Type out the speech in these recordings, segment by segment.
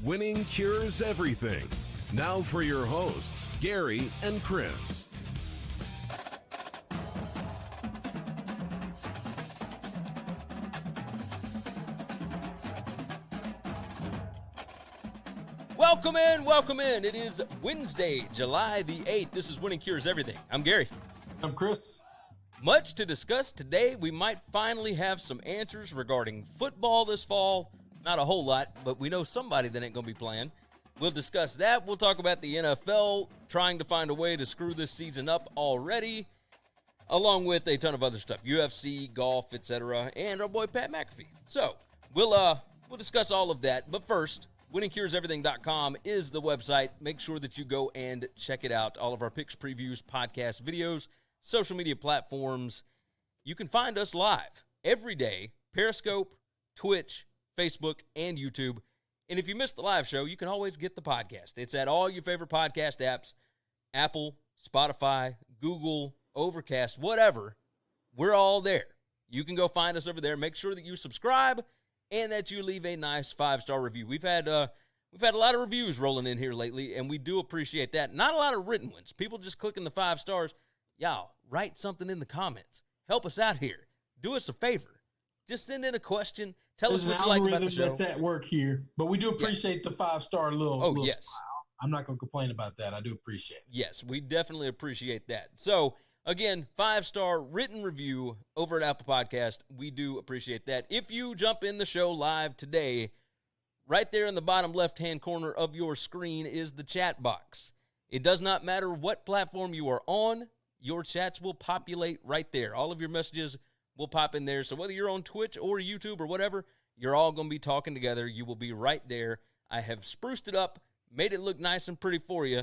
Winning Cures Everything. Now for your hosts, Gary and Chris. Welcome in. It is Wednesday, July the 8th. This is Winning Cures Everything. I'm Gary. I'm Chris. Much to discuss today. We might finally have some answers regarding football this fall. Not a whole lot, but we know somebody that ain't going to be playing. We'll discuss that. We'll talk about the NFL trying to find a way to screw this season up already, along with a ton of other stuff, UFC, golf, etc., and our boy Pat McAfee. So we'll discuss all of that. But first, winningcureseverything.com is the website. Make sure that you go and check it out. All of our picks, previews, podcasts, videos, social media platforms. You can find us live every day, Periscope, Twitch, Facebook, and YouTube. And if you missed the live show, you can always get the podcast. It's at all your favorite podcast apps, Apple, Spotify, Google, Overcast, whatever. We're all there. You can go find us over there. Make sure that you subscribe and that you leave a nice 5-star review. We've had a lot of reviews rolling in here lately, and we do appreciate that. Not a lot of written ones. People just clicking the 5 stars. Y'all, write something in the comments. Help us out here. Do us a favor. Just send in a question. Tell us what you like about the show. That's at work here, but we do appreciate the 5-star little yes. smile. I'm not going to complain about that. I do appreciate it. Yes, we definitely appreciate that. So, again, 5-star written review over at Apple Podcast. We do appreciate that. If you jump in the show live today, right there in the bottom left-hand corner of your screen is the chat box. It does not matter what platform you are on. Your chats will populate right there. All of your messages will pop in there. So whether you're on Twitch or YouTube or whatever, you're all going to be talking together. You will be right there. I have spruced it up, made it look nice and pretty for you.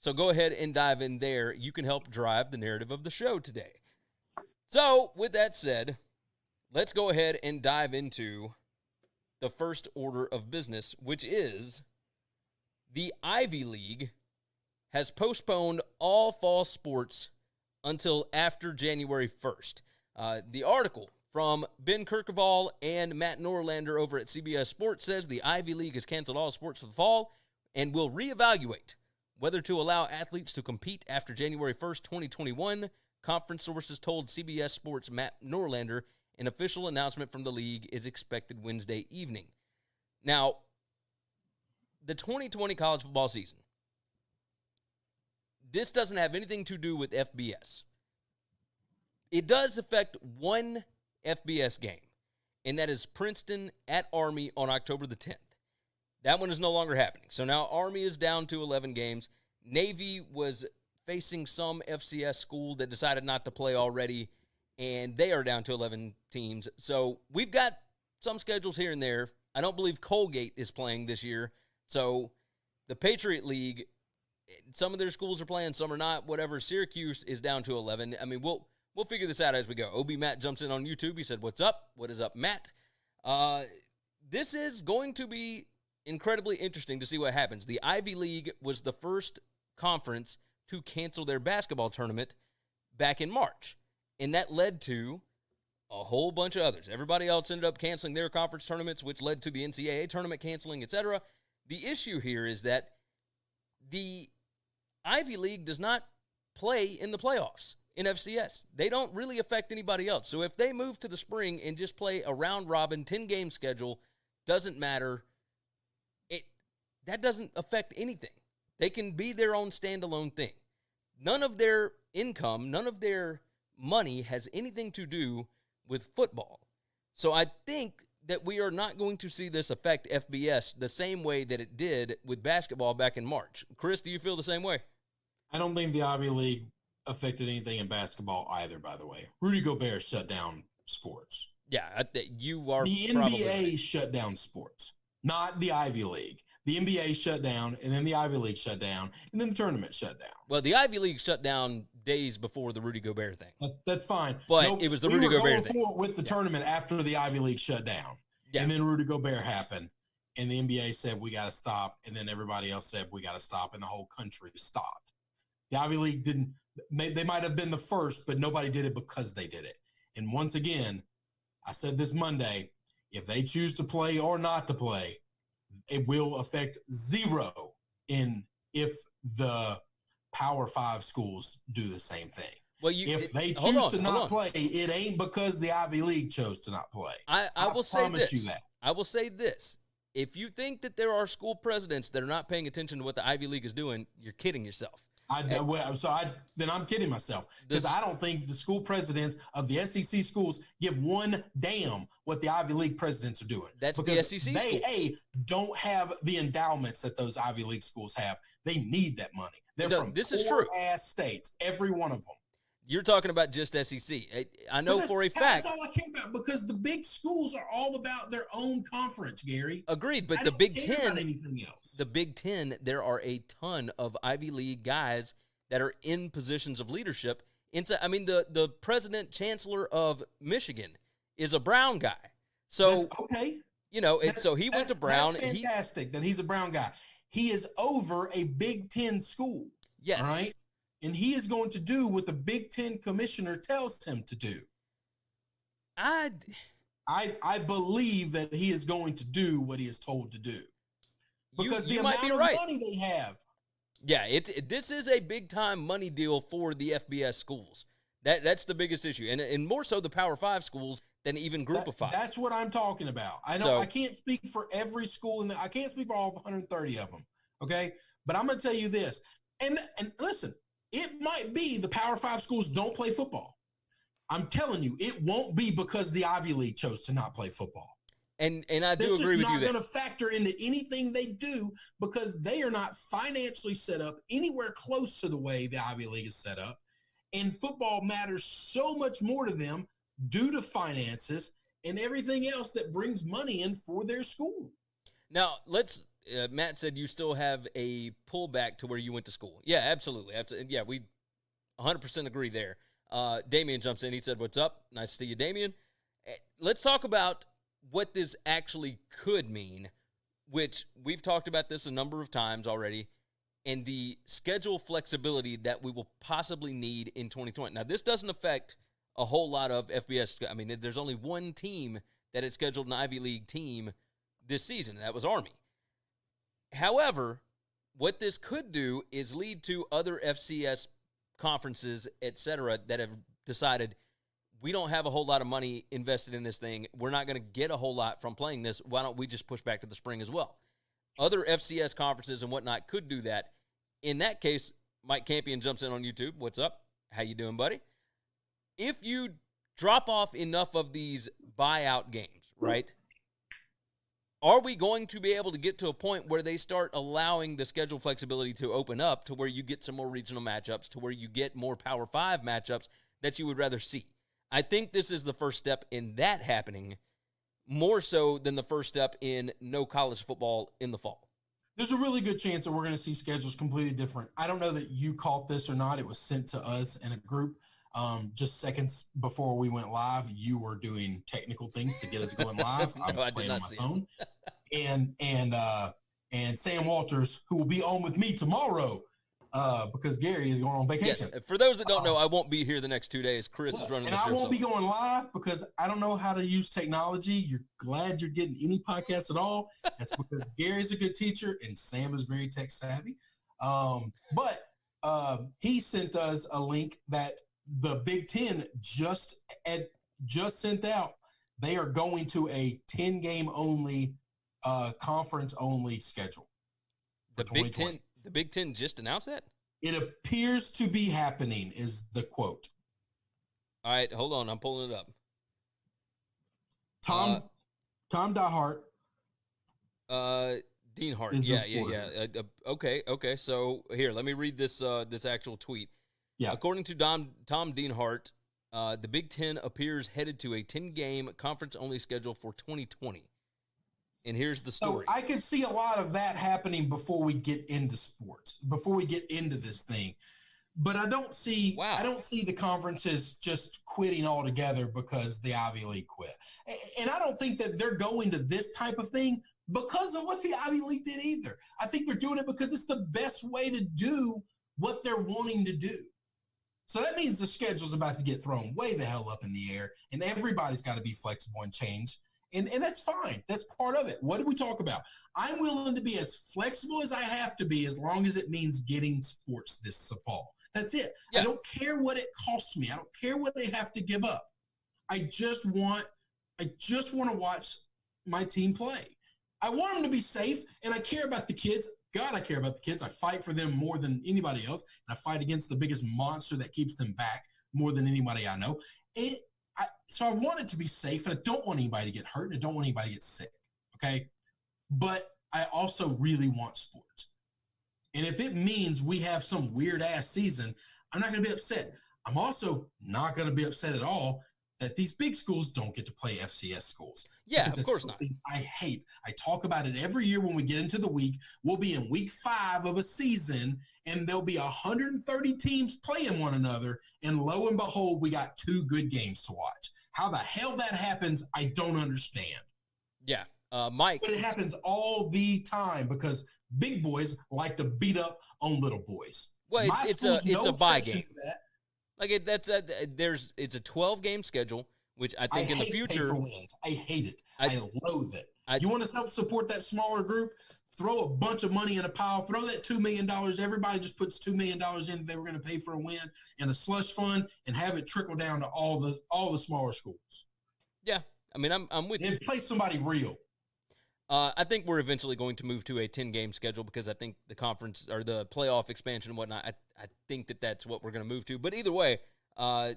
So go ahead and dive in there. You can help drive the narrative of the show today. So with that said, let's go ahead and dive into the first order of business, which is the Ivy League has postponed all fall sports until after January 1st. The article from Ben Kirkevall and Matt Norlander over at CBS Sports says the Ivy League has canceled all sports for the fall and will reevaluate whether to allow athletes to compete after January 1st, 2021, conference sources told CBS Sports' Matt Norlander. An official announcement from the league is expected Wednesday evening. Now, the 2020 college football season, this doesn't have anything to do with FBS. It does affect one FBS game, and that is Princeton at Army on October the 10th. That one is no longer happening. So now Army is down to 11 games. Navy was facing some FCS school that decided not to play already, and they are down to 11 teams. So we've got some schedules here and there. I don't believe Colgate is playing this year. So the Patriot League, some of their schools are playing, some are not, whatever. Syracuse is down to 11. I mean, we'll figure this out as we go. OB Matt jumps in on YouTube. He said, "What's up? What is up, Matt?" This is going to be incredibly interesting to see what happens. The Ivy League was the first conference to cancel their basketball tournament back in March, and that led to a whole bunch of others. Everybody else ended up canceling their conference tournaments, which led to the NCAA tournament canceling, etc. The issue here is that the Ivy League does not play in the playoffs in FCS. They don't really affect anybody else. So if they move to the spring and just play a round-robin 10-game schedule, doesn't matter. That doesn't affect anything. They can be their own standalone thing. None of their income, none of their money has anything to do with football. So I think that we are not going to see this affect FBS the same way that it did with basketball back in March. Chris, do you feel the same way? I don't think the Ivy League affected anything in basketball either, by the way. Rudy Gobert shut down sports. Yeah, you are the probably NBA right. shut down sports, not the Ivy League. The NBA shut down, and then the Ivy League shut down, and then the tournament shut down. Well, the Ivy League shut down days before the Rudy Gobert thing. That's fine. But it was the Rudy Gobert thing. We were going with the tournament after the Ivy League shut down. Yeah. And then Rudy Gobert happened, and the NBA said, we got to stop, and then everybody else said, we got to stop, and the whole country stopped. The Ivy League didn't – they might have been the first, but nobody did it because they did it. And once again, I said this Monday, if they choose to play or not to play, it will affect zero if the Power 5 schools do the same thing. Well, if they choose to not play, it ain't because the Ivy League chose to not play. I will say this. I will say this. If you think that there are school presidents that are not paying attention to what the Ivy League is doing, you're kidding yourself. Then I'm kidding myself, because I don't think the school presidents of the SEC schools give one damn what the Ivy League presidents are doing. That's because the SEC they don't have the endowments that those Ivy League schools have. They need that money. They're from poor-ass states, every one of them. You're talking about just SEC. I know for a fact. That's all I care about, because the big schools are all about their own conference, Gary. Agreed, but the Big Ten, anything else. The Big Ten, there are a ton of Ivy League guys that are in positions of leadership. I mean, the president chancellor of Michigan is a Brown guy. So okay, so he went to Brown. That's fantastic that he's a Brown guy. He is over a Big Ten school. Yes, all right. And he is going to do what the Big Ten commissioner tells him to do. I believe that he is going to do what he is told to do. Because the amount of money they have. Yeah, this is a big-time money deal for the FBS schools. That's the biggest issue. And more so the Power 5 schools than even Group of 5. That's what I'm talking about. I can't speak for every school, I can't speak for all 130 of them, okay? But I'm going to tell you this. And listen, it might be the Power 5 schools don't play football. I'm telling you, it won't be because the Ivy League chose to not play football. And I do agree with you. It's not going to factor into anything they do, because they are not financially set up anywhere close to the way the Ivy League is set up. And football matters so much more to them due to finances and everything else that brings money in for their school. Now, Matt said you still have a pullback to where you went to school. Yeah, absolutely. Yeah, we 100% agree there. Damian jumps in. He said, "What's up? Nice to see you, Damian." Let's talk about what this actually could mean, which we've talked about this a number of times already, and the schedule flexibility that we will possibly need in 2020. Now, this doesn't affect a whole lot of FBS. I mean, there's only one team that had scheduled an Ivy League team this season, and that was Army. However, what this could do is lead to other FCS conferences, et cetera, that have decided we don't have a whole lot of money invested in this thing. We're not going to get a whole lot from playing this. Why don't we just push back to the spring as well? Other FCS conferences and whatnot could do that. In that case, Mike Campion jumps in on YouTube. What's up? How you doing, buddy? If you drop off enough of these buyout games, right, are we going to be able to get to a point where they start allowing the schedule flexibility to open up to where you get some more regional matchups, to where you get more Power 5 matchups that you would rather see? I think this is the first step in that happening, more so than the first step in no college football in the fall. There's a really good chance that we're going to see schedules completely different. I don't know that you caught this or not. It was sent to us in a group just seconds before we went live. You were doing technical things to get us going live. No, I did not see phone. And Sam Walters, who will be on with me tomorrow, because Gary is going on vacation. Yes. For those that don't know, I won't be here the next 2 days. Chris is running the show. And I won't be going live because I don't know how to use technology. You're glad you're getting any podcast at all. That's because Gary's a good teacher and Sam is very tech savvy. But he sent us a link that the Big Ten just sent out. They are going to a 10-game only, conference only schedule. The Big Ten just announced that? It appears to be happening, is the quote. All right, hold on. I'm pulling it up. Tom Dahart. Dean Hart. Yeah. Okay. So here, let me read this actual tweet. Yeah. According to Tom Dean Hart, the Big Ten appears headed to a 10-game conference-only schedule for 2020. And here's the story. So I could see a lot of that happening before we get into sports, before we get into this thing. But I don't see the conferences just quitting altogether because the Ivy League quit. And I don't think that they're going to this type of thing because of what the Ivy League did either. I think they're doing it because it's the best way to do what they're wanting to do. So that means the schedule's about to get thrown way the hell up in the air, and everybody's got to be flexible and change. And that's fine. That's part of it. What do we talk about? I'm willing to be as flexible as I have to be as long as it means getting sports this fall. That's it. Yeah. I don't care what it costs me. I don't care what they have to give up. I just want to watch my team play. I want them to be safe, and I care about the kids. God, I care about the kids. I fight for them more than anybody else, and I fight against the biggest monster that keeps them back more than anybody I know. So I want it to be safe, and I don't want anybody to get hurt, and I don't want anybody to get sick, okay? But I also really want sports. And if it means we have some weird-ass season, I'm not going to be upset. I'm also not going to be upset at all that these big schools don't get to play FCS schools. Yeah, of course not. I hate. I talk about it every year when we get into the week. We'll be in week 5 of a season, and there'll be 130 teams playing one another, and lo and behold, we got 2 good games to watch. How the hell that happens, I don't understand. Yeah, Mike. But it happens all the time because big boys like to beat up on little boys. Well, it's a bye game. Like it's a 12-game schedule, which I think in the future. Pay for wins. I hate it. I loathe it. You want to help support that smaller group? Throw a bunch of money in a pile. Throw that $2 million. Everybody just puts $2 million in. They were going to pay for a win in a slush fund and have it trickle down to all the smaller schools. Yeah, I mean, I'm with you. And play somebody real. I think we're eventually going to move to a 10-game schedule because I think the conference or the playoff expansion and whatnot, I think that's what we're going to move to. But either way, I'm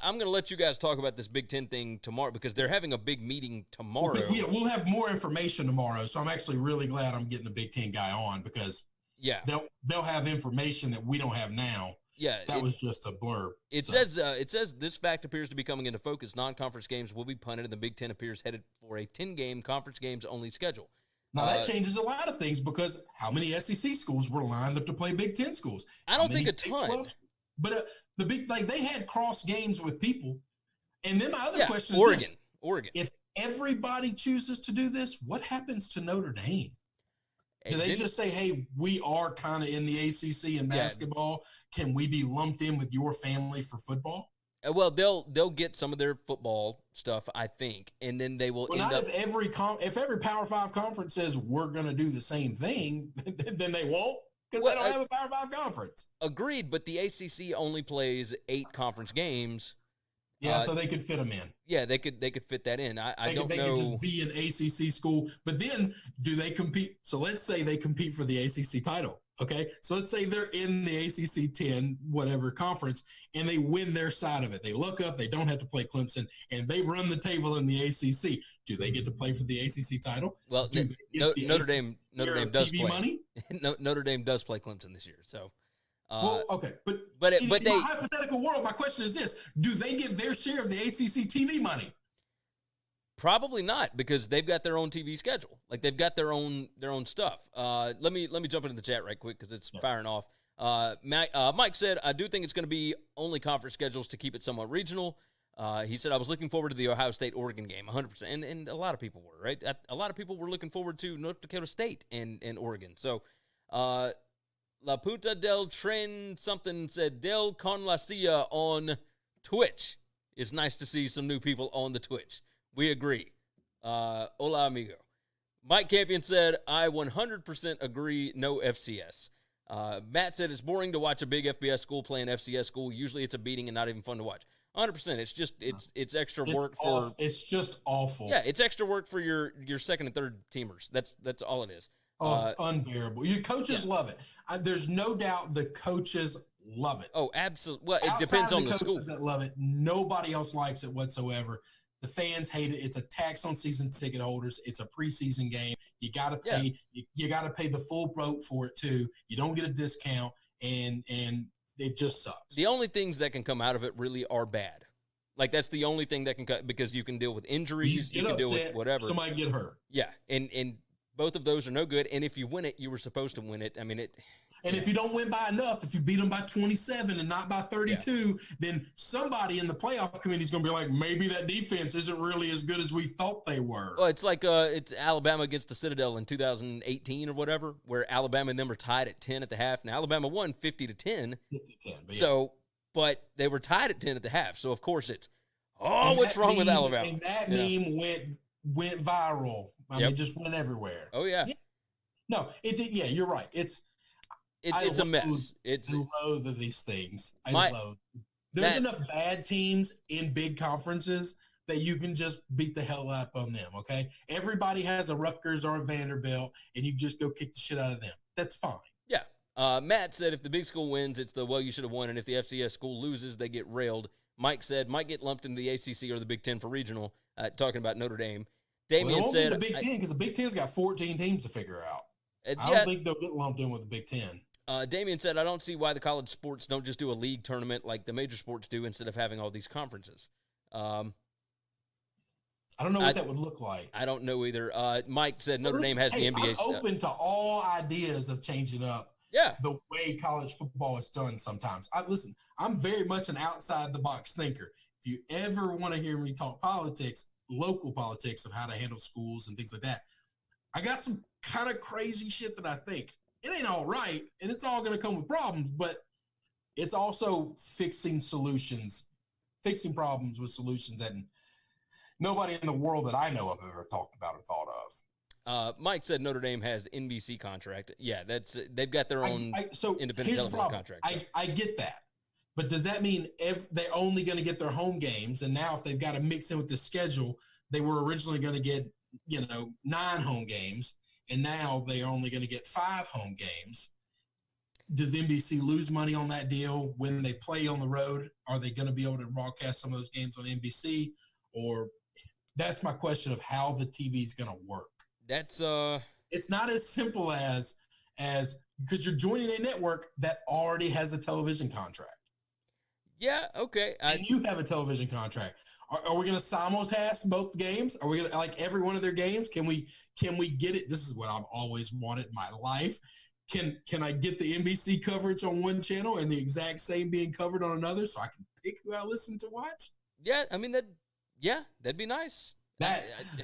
going to let you guys talk about this Big Ten thing tomorrow because they're having a big meeting tomorrow. We'll have more information tomorrow, so I'm actually really glad I'm getting a Big Ten guy on because they'll have information that we don't have now. Yeah, that was just a blurb. It says this fact appears to be coming into focus. Non-conference games will be punted, and the Big Ten appears headed for a 10-game conference games only schedule. Now that changes a lot of things because how many SEC schools were lined up to play Big Ten schools? I don't think a ton. But they had cross games with people, and then my other question is Oregon. If everybody chooses to do this, what happens to Notre Dame? Do they just say, hey, we are kind of in the ACC in basketball. Can we be lumped in with your family for football? Well, they'll get some of their football stuff, I think, and then they will end up. If every Power 5 conference says we're going to do the same thing, then they won't because they don't have a Power 5 conference. Agreed, but the ACC only plays 8 conference games. Yeah, so they could fit them in. Yeah, they could fit that in. I don't know. They could just be an ACC school, but then do they compete? So let's say they compete for the ACC title. Okay, so let's say they're in the ACC 10 whatever conference, and they win their side of it. They look up, they don't have to play Clemson, and they run the table in the ACC. Do they get to play for the ACC title? Well, Notre Dame does play. Money? Notre Dame does play Clemson this year, so. Okay, but in my hypothetical world, my question is this: do they get their share of the ACC TV money? Probably not, because they've got their own TV schedule. Like they've got their own stuff. Let me jump into the chat right quick because it's firing off. Mike said, I do think it's going to be only conference schedules to keep it somewhat regional. He said, I was looking forward to the Ohio State-Oregon game, 100%. And a lot of people were, right? A lot of people were looking forward to North Dakota State and Oregon. So, La Puta del Tren something said, Del Con La Cia on Twitch. It's nice to see some new people on the Twitch. We agree. Hola, amigo. Mike Campion said, I 100% agree, no FCS. Matt said, it's boring to watch a big FBS school play an FCS school. Usually it's a beating and not even fun to watch. 100%. It's just, it's extra work for. It's just awful. Yeah, it's extra work for your second and third teamers. That's all it is. Oh, it's unbearable. Your coaches love it. There's no doubt the coaches love it. Oh, absolutely. Well, it depends on the school. Coaches that love it, nobody else likes it whatsoever. The fans hate it. It's a tax on season ticket holders. It's a preseason game. You got to pay. Yeah. You got to pay the full boat for it too. You don't get a discount, and it just sucks. The only things that can come out of it really are bad. Like that's the only thing that can cut because you can deal with injuries. You can deal with whatever. Somebody get hurt. Yeah, and both of those are no good. And if you win it, you were supposed to win it. I mean, it. And if you don't win by enough, if you beat them by 27 and not by 32, then somebody in the playoff committee is going to be like, maybe that defense isn't really as good as we thought they were. Well, it's like it's Alabama against the Citadel in 2018 or whatever, where Alabama and them were tied at 10 at the half. Now, Alabama won 50-10. 50-10, but they were tied at 10 at the half. So, of course, it's, what's wrong with Alabama? And that meme went viral. I mean, just went everywhere. Oh, yeah. No, it did. Yeah, you're right. It's a mess. I loathe these things. There's Matt, enough bad teams in big conferences that you can just beat the hell up on them, okay? Everybody has a Rutgers or a Vanderbilt, and you just go kick the shit out of them. That's fine. Yeah. Matt said if the big school wins, it's the, well, you should have won, and if the FCS school loses, they get railed. Mike said might get lumped into the ACC or the Big Ten for regional, talking about Notre Dame. Damian said the Big Ten because the Big Ten's got 14 teams to figure out. I don't think they'll get lumped in with the Big Ten. Damian said, I don't see why the college sports don't just do a league tournament like the major sports do instead of having all these conferences. I don't know what that would look like. I don't know either. Mike said Notre Dame has the NBA I'm open to all ideas of changing up the way college football is done sometimes. I'm very much an outside-the-box thinker. If you ever want to hear me talk politics, local politics of how to handle schools and things like that, I got some kind of crazy shit that I think. It ain't all right, and it's all going to come with problems, but it's also fixing problems with solutions that nobody in the world that I know of ever talked about or thought of. Mike said Notre Dame has the NBC contract. Yeah, they've got their own independent television contract. So. I get that, but does that mean they're only going to get their home games? And now if they've got to mix in with the schedule, they were originally going to get 9 home games. And now they're only going to get 5 home games. Does NBC lose money on that deal when they play on the road? Are they going to be able to broadcast some of those games on NBC? Or that's my question of how the TV is going to work. That's it's not as simple as because you're joining a network that already has a television contract. Yeah, okay. And you have a television contract. Are we going to simulcast both games? Are we going to like every one of their games? Can we get it? This is what I've always wanted in my life. Can I get the NBC coverage on one channel and the exact same being covered on another, so I can pick who I listen to watch? Yeah, I mean that'd be nice.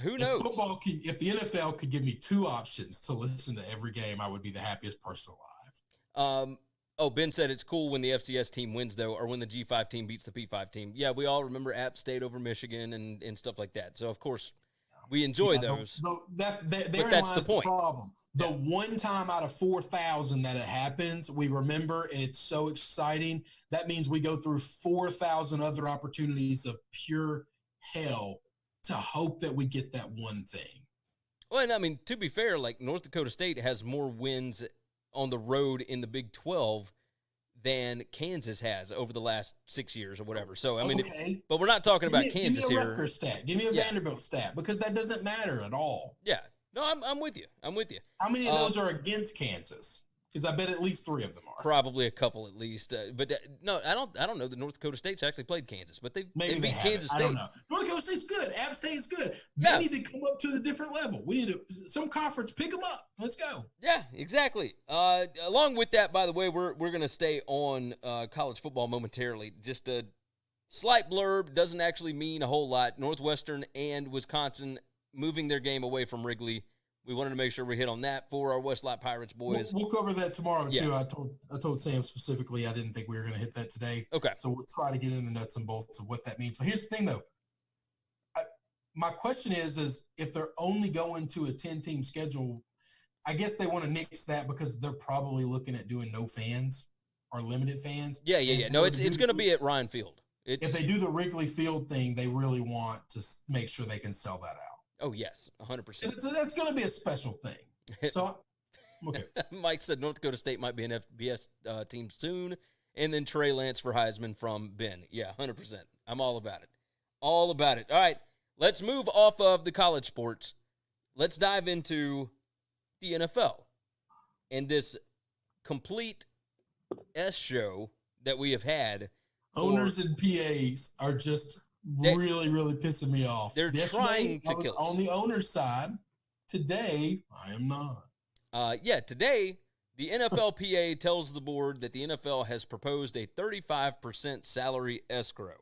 Who knows? If the NFL could give me 2 options to listen to every game, I would be the happiest person alive. Ben said it's cool when the FCS team wins, though, or when the G5 team beats the P5 team. Yeah, we all remember App State over Michigan and stuff like that. So, of course, we enjoy those. That's the point. Problem. The one time out of 4,000 that it happens, we remember, and it's so exciting. That means we go through 4,000 other opportunities of pure hell to hope that we get that one thing. Well, and I mean, to be fair, like North Dakota State has more wins on the road in the Big 12 than Kansas has over the last 6 years or whatever. So, I mean, but we're not talking about Kansas here. Give me a Rutgers stat. Give me a Vanderbilt stat, because that doesn't matter at all. Yeah. No, I'm with you. I'm with you. How many of those are against Kansas? Because I bet at least 3 of them are. Probably a couple at least. No, I don't know that North Dakota State's actually played Kansas, but they beat Kansas State. I don't know. North Dakota State's good. App State's good. They need to come up to a different level. We need some conference, pick them up. Let's go. Yeah, exactly. Along with that, by the way, we're going to stay on college football momentarily. Just a slight blurb, doesn't actually mean a whole lot. Northwestern and Wisconsin moving their game away from Wrigley. We wanted to make sure we hit on that for our Westlake Pirates boys. We'll cover that tomorrow, too. I told Sam specifically I didn't think we were going to hit that today. Okay. So we'll try to get in the nuts and bolts of what that means. So here's the thing, though. My question is if they're only going to a 10-team schedule, I guess they want to nix that because they're probably looking at doing no fans or limited fans. Yeah. No, it's going to be at Ryan Field. If they do the Wrigley Field thing, they really want to make sure they can sell that out. Oh, yes, 100%. That's going to be a special thing. So, okay. Mike said North Dakota State might be an FBS team soon, and then Trey Lance for Heisman from Ben. Yeah, 100%. I'm all about it. All about it. All right, let's move off of the college sports. Let's dive into the NFL and this complete S show that we have had. Owners and PAs are just really, really pissing me off. They're trying to kill us. On the owner's side. Today, I am not. Today, the NFLPA tells the board that the NFL has proposed a 35% salary escrow.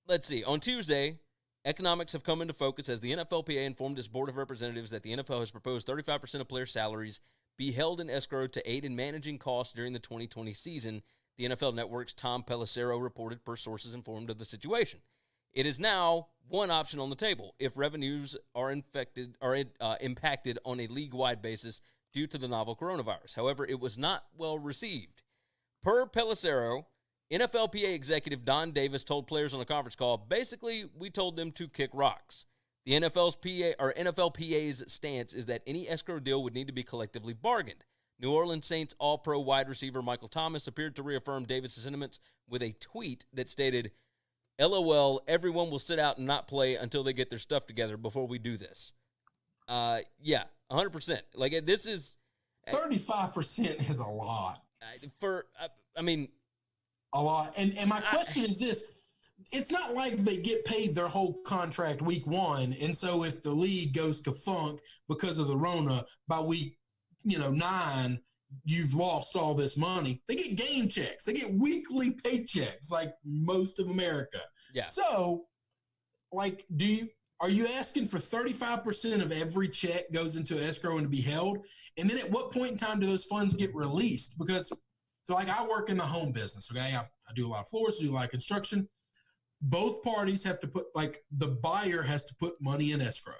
Let's see. On Tuesday, economics have come into focus as the NFLPA informed its board of representatives that the NFL has proposed 35% of player salaries be held in escrow to aid in managing costs during the 2020 season. The NFL Network's Tom Pelissero reported per sources informed of the situation. It is now one option on the table if revenues are impacted on a league-wide basis due to the novel coronavirus. However, it was not well received. Per Pelissero, NFLPA executive Don Davis told players on a conference call, basically, we told them to kick rocks. The NFLPA's stance is that any escrow deal would need to be collectively bargained. New Orleans Saints All-Pro wide receiver Michael Thomas appeared to reaffirm Davis' sentiments with a tweet that stated, LOL, everyone will sit out and not play until they get their stuff together before we do this. Yeah, 100%. Like, this is... 35% is a lot. A lot. And my question is this. It's not like they get paid their whole contract week 1, and so if the league goes kafunk because of the Rona, by week 9, you've lost all this money. They get game checks. They get weekly paychecks like most of America. Yeah. So, like, are you asking for 35% of every check goes into escrow and to be held? And then at what point in time do those funds get released? Because, like, I work in the home business, okay? I do a lot of floors, do a lot of construction. Both parties have to put, like, the buyer has to put money in escrow.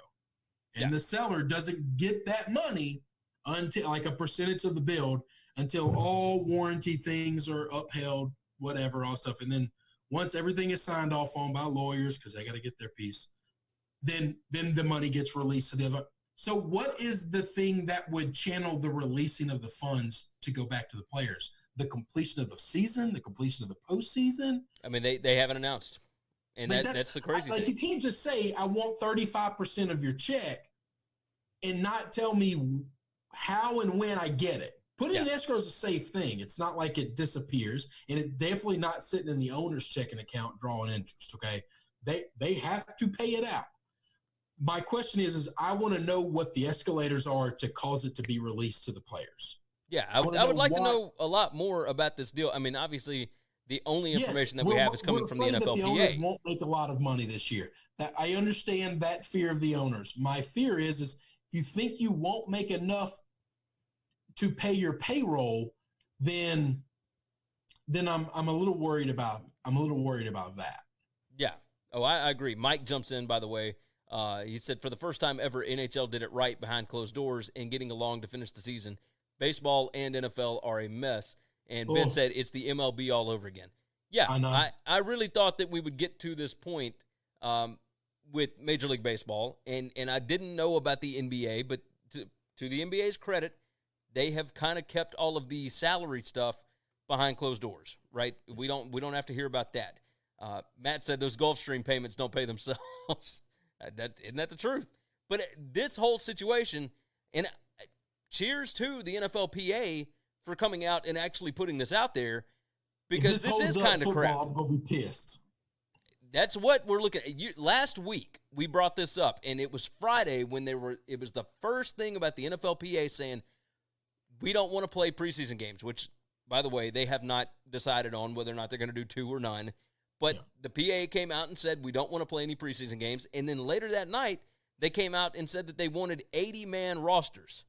And the seller doesn't get that money until, like, a percentage of the build until all warranty things are upheld, whatever, all stuff. And then once everything is signed off on by lawyers, because they got to get their piece, then the money gets released to the other. So what is the thing that would channel the releasing of the funds to go back to the players? The completion of the season, the completion of the postseason? I mean, they haven't announced. And like that's the crazy thing. Like, you can't just say, I want 35% of your check and not tell me how and when I get it. Putting in escrow is a safe thing. It's not like it disappears, and it's definitely not sitting in the owner's checking account drawing interest, okay? They have to pay it out. My question is I want to know what the escalators are to cause it to be released to the players. Yeah, I would like to know a lot more about this deal. I mean, obviously, the only information that we have is coming from the NFLPA. The owners won't make a lot of money this year. That I understand that fear of the owners. My fear is if you think you won't make enough to pay your payroll, then I'm a little worried about that. Yeah. Oh, I agree. Mike jumps in, by the way. He said, for the first time ever, NHL did it right behind closed doors and getting along to finish the season. Baseball and NFL are a mess. And Ben said it's the MLB all over again. Yeah, I really thought that we would get to this point with Major League Baseball, and I didn't know about the NBA, but to the NBA's credit, they have kind of kept all of the salary stuff behind closed doors, right? We don't have to hear about that. Matt said those Gulfstream payments don't pay themselves. Isn't that the truth? But this whole situation, and cheers to the NFLPA for coming out and actually putting this out there, because this is kind of crap. I'm going to be pissed. That's what we're looking at. Last week, we brought this up, and it was Friday when it was the first thing about the NFLPA saying, we don't want to play preseason games, which, by the way, they have not decided on whether or not they're going to do 2 or none. But the PA came out and said, we don't want to play any preseason games. And then later that night, they came out and said that they wanted 80-man rosters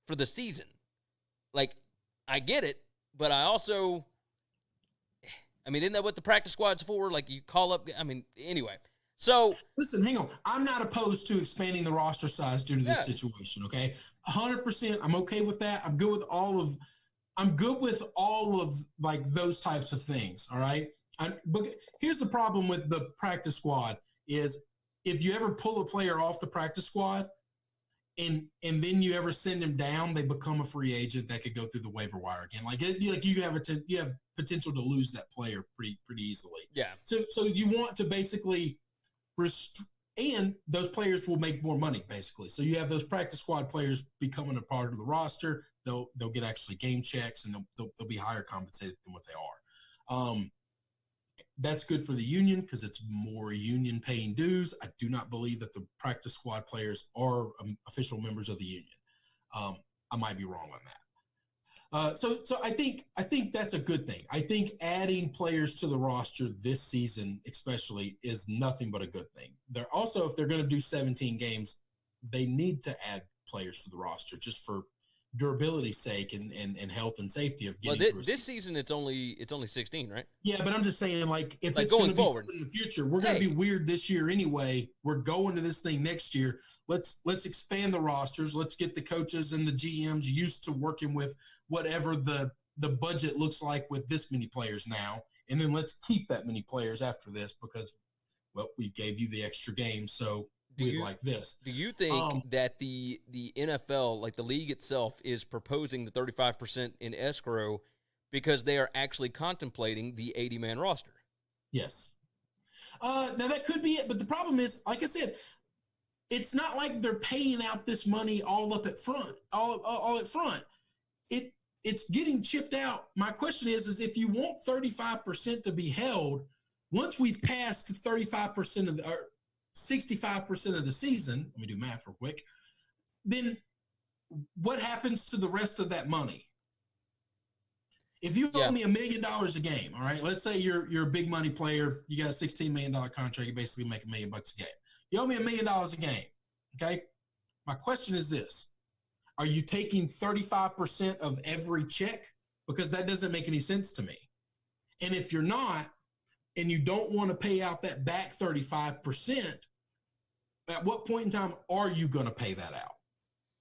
for the season. Like, I get it, but I also, isn't that what the practice squad's for? Like, you call up, anyway. So, listen, hang on. I'm not opposed to expanding the roster size due to this situation, okay? 100%, I'm okay with that. I'm good with all of like those types of things, all right? But here's the problem with the practice squad is if you ever pull a player off the practice squad and then you ever send them down, they become a free agent that could go through the waiver wire again. You have potential to lose that player pretty easily. Yeah. So you want to basically and those players will make more money basically. So you have those practice squad players becoming a part of the roster. They'll get actually game checks and they'll be higher compensated than what they are. That's good for the union because it's more union paying dues. I do not believe that the practice squad players are official members of the union. I might be wrong on that. So I think that's a good thing. I think adding players to the roster this season, especially, is nothing but a good thing. They're also, if they're going to do 17 games, they need to add players to the roster just for durability's sake and health and safety of getting through this season. It's only 16, right? Yeah, but I'm just saying, like, if like it's going to be forward in the future, we're going to be weird this year anyway. We're going to this thing next year. Let's expand the rosters. Let's get the coaches and the GMs used to working with whatever the budget looks like with this many players now, and then let's keep that many players after this because, well, we gave you the extra game, so we'd like this. Do you think that the NFL, like the league itself, is proposing the 35% in escrow because they are actually contemplating the 80-man roster? Yes. Now, that could be it, but the problem is, like I said, it's not like they're paying out this money all up at front, all at front. It's getting chipped out. My question is if you want 35% to be held, once we've passed 35% of the or 65% of the season, let me do math real quick, then what happens to the rest of that money? If you owe me $1 million a game, all right, let's say you're a big money player, you got a $16 million contract, you basically make $1 million a game. You owe me $1 million a game, okay? My question is this. Are you taking 35% of every check? Because that doesn't make any sense to me. And if you're not, and you don't want to pay out that back 35%, at what point in time are you going to pay that out?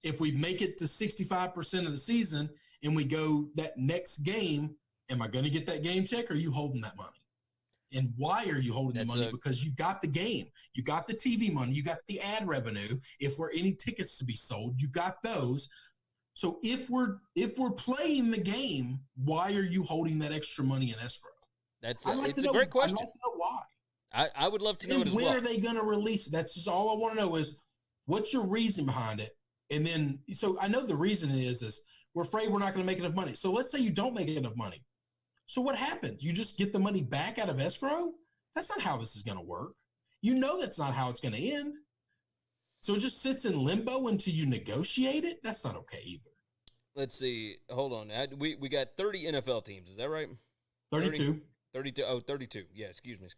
If we make it to 65% of the season and we go that next game, am I going to get that game check or are you holding that money? And why are you holding the money? Because you got the game. You got the TV money. You got the ad revenue. If there are any tickets to be sold, you got those. So if we're playing the game, why are you holding that extra money in escrow? It's a great question. I'd like to know why. I would love to know it as well. When are they going to release it? That's just all I want to know is what's your reason behind it? And then, so I know the reason is we're afraid we're not going to make enough money. So let's say you don't make enough money. So what happens? You just get the money back out of escrow? That's not how this is going to work. You know that's not how it's going to end. So it just sits in limbo until you negotiate it? That's not okay either. Let's see. Hold on. We got 30 NFL teams. Is that right? 32. 32. Oh, 32. Yeah, excuse me.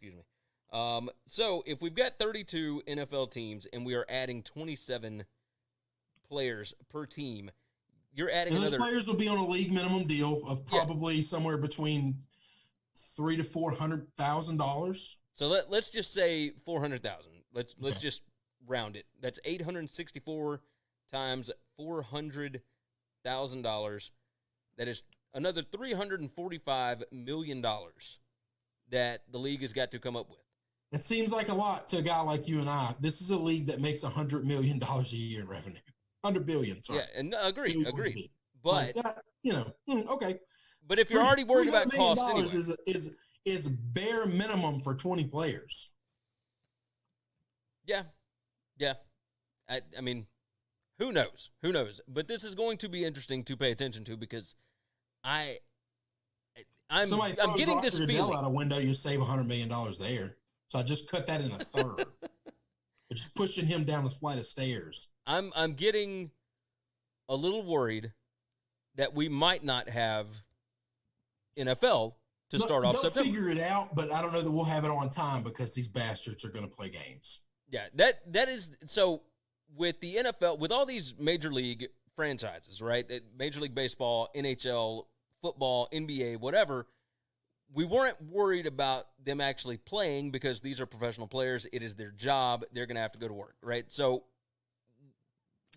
So if we've got 32 NFL teams and we are adding 27 players per team, you're adding and those players will be on a league minimum deal of probably somewhere between $300,000 to $400,000. So let's just say 400,000. Let's just round it. That's 864 times $400,000. That is another $345 million that the league has got to come up with. That seems like a lot to a guy like you and I. This is a league that makes $100 million a year in revenue. $100 billion. Sorry. Yeah, and agreed. But okay. But if you're already worried about costs, anyway, is bare minimum for 20 players. Yeah. I mean, who knows? But this is going to be interesting to pay attention to because I'm getting this feeling out a window. You save $100 million there. So I just cut that in a third. Just pushing him down this flight of stairs. I'm getting a little worried that we might not have NFL to start off September. They'll figure it out, but I don't know that we'll have it on time because these bastards are going to play games. Yeah, that is so. With the NFL, with all these major league franchises, right? Major League Baseball, NHL, football, NBA, whatever. We weren't worried about them actually playing because these are professional players. It is their job. They're going to have to go to work, right? So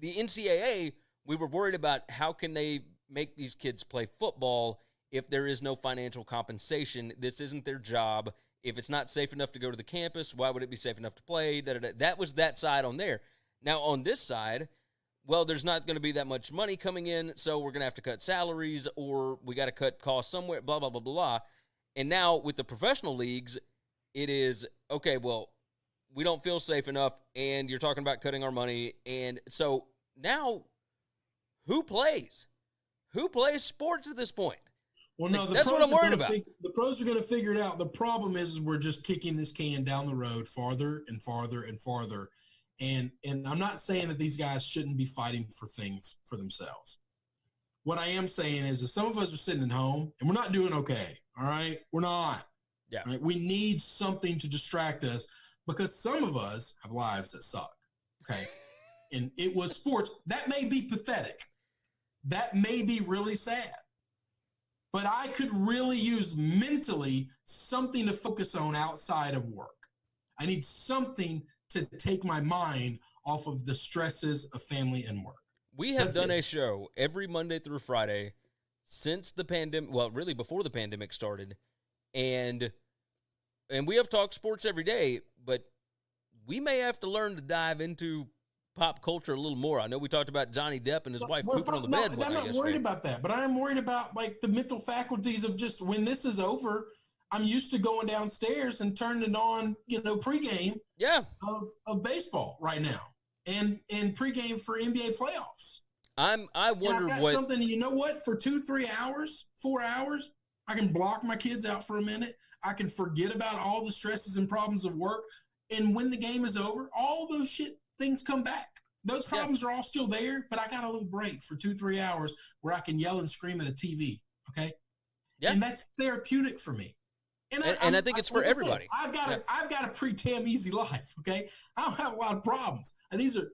the NCAA, we were worried about how can they make these kids play football if there is no financial compensation. This isn't their job. If it's not safe enough to go to the campus, why would it be safe enough to play? That was that side on there. Now on this side, well, there's not going to be that much money coming in, so we're going to have to cut salaries or we got to cut costs somewhere, blah, blah, blah, blah, blah. And now with the professional leagues, it is, okay, well, we don't feel safe enough, and you're talking about cutting our money. And so now who plays? Who plays sports at this point? Well, no, that's what I'm worried about. The pros are going to figure it out. The problem is we're just kicking this can down the road farther and farther and farther. And I'm not saying that these guys shouldn't be fighting for things for themselves. What I am saying is that some of us are sitting at home and we're not doing okay. All right. We're not. Yeah. Right? We need something to distract us because some of us have lives that suck. Okay. And it was sports. That may be pathetic. that may be really sad. But I could really use mentally something to focus on outside of work. I need something to take my mind off of the stresses of family and work. We have done a show every Monday through Friday since the pandemic, well, really before the pandemic started, and we have talked sports every day, but we may have to learn to dive into pop culture a little more. I know we talked about Johnny Depp and his wife pooping on the bed. I'm not worried about that, but I am worried about like the mental faculties of just when this is over. I'm used to going downstairs and turning on, pregame of baseball right now and pregame for NBA playoffs. I wonder what something, you know what, for 2-3 hours, 4 hours, I can block my kids out for a minute. I can forget about all the stresses and problems of work. And when the game is over, all those things come back. Those problems are all still there, but I got a little break for 2-3 hours where I can yell and scream at a TV. Okay. Yeah. And that's therapeutic for me. And I think it's for everybody. I've got a pretty damn easy life. Okay. I don't have a lot of problems. And these are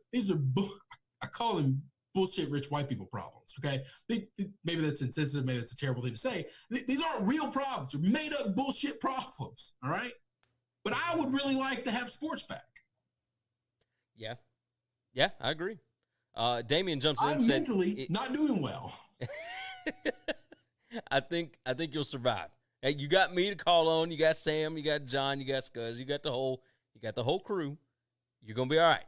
I call them bullshit rich white people problems. Okay. Maybe that's insensitive. Maybe that's a terrible thing to say. These aren't real problems. They're made up bullshit problems. All right. But I would really like to have sports back. Yeah. Yeah, I agree. Damian jumps in and I'm mentally not doing well. I think you'll survive. Hey, you got me to call on. You got Sam. You got John. You got Scuzz. You got the whole crew. You're gonna be all right.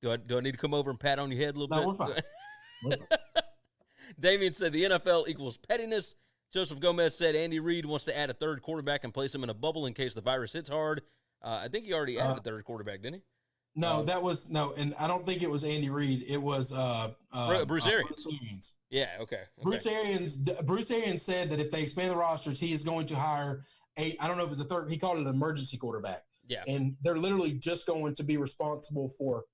Do I need to come over and pat on your head a little bit? No, we're fine. We're fine. Damian said the NFL equals pettiness. Joseph Gomez said Andy Reid wants to add a third quarterback and place him in a bubble in case the virus hits hard. I think he already added a third quarterback, didn't he? No, and I don't think it was Andy Reid. It was Bruce Arians. Yeah, okay. Bruce Arians said that if they expand the rosters, he is going to hire I don't know if it's a third, he called it an emergency quarterback. Yeah. And they're literally just going to be responsible for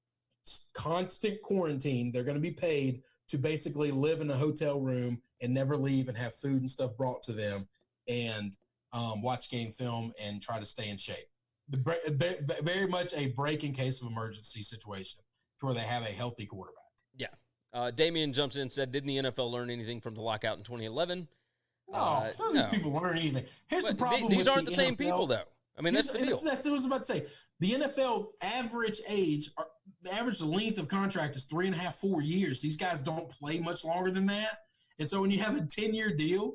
constant quarantine. They're going to be paid to basically live in a hotel room and never leave and have food and stuff brought to them and watch game film and try to stay in shape. Very much a break in case of emergency situation to where they have a healthy quarterback. Yeah. Damian jumps in and said, didn't the NFL learn anything from the lockout in 2011? No, none of these people learn anything. Here's the problem. These aren't the same people, though. I mean, that's the deal. That's what I was about to say. The NFL average age, the average length of contract is 3.5, 4 years. These guys don't play much longer than that. And so when you have a 10-year deal,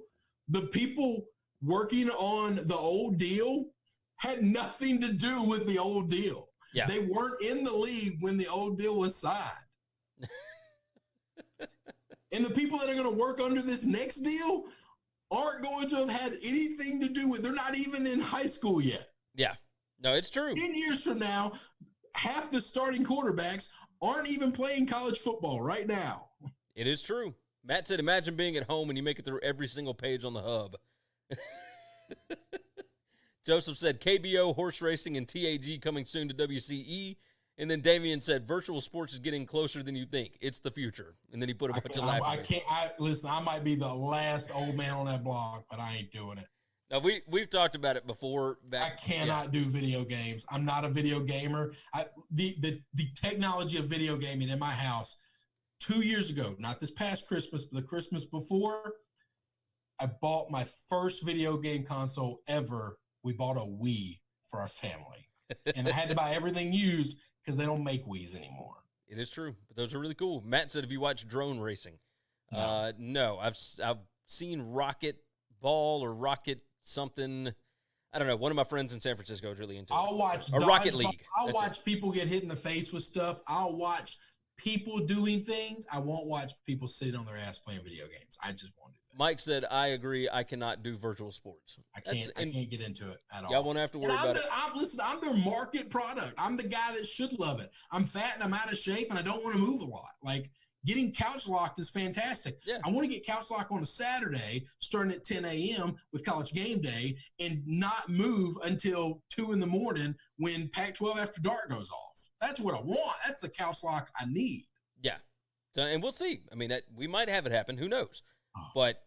the people working on the old deal had nothing to do with the old deal. Yeah. They weren't in the league when the old deal was signed. And the people that are going to work under this next deal aren't going to have had anything to do with, they're not even in high school yet. Yeah. No, it's true. 10 years from now, half the starting quarterbacks aren't even playing college football right now. It is true. Matt said, imagine being at home and you make it through every single page on the hub. Joseph said, KBO, horse racing, and TAG coming soon to WCE. And then Damian said, virtual sports is getting closer than you think. It's the future. And then he put a bunch of laughs. Listen, I might be the last old man on that block, but I ain't doing it. Now, we've talked about it before. I cannot do video games. I'm not a video gamer. The technology of video gaming in my house 2 years ago, not this past Christmas, but the Christmas before, I bought my first video game console ever. We bought a Wii for our family. And I had to buy everything used because they don't make Wiis anymore. It is true. But those are really cool. Matt said, have you watched drone racing? No. I've seen Rocket Ball or Rocket something. I don't know. One of my friends in San Francisco is really into it. I'll watch Rocket League. I'll watch people get hit in the face with stuff. I'll watch people doing things. I won't watch people sitting on their ass playing video games. I just won't do that. Mike said, I agree. I cannot do virtual sports. I can't get into it at all. Y'all won't have to worry about it. I'm their market product. I'm the guy that should love it. I'm fat and I'm out of shape and I don't want to move a lot. Like, getting couch locked is fantastic. Yeah. I want to get couch locked on a Saturday starting at 10 a.m. with College Game Day and not move until 2 in the morning when Pac-12 After Dark goes off. That's what I want. That's the couch lock I need. Yeah. So, and we'll see. I mean, we might have it happen. Who knows? But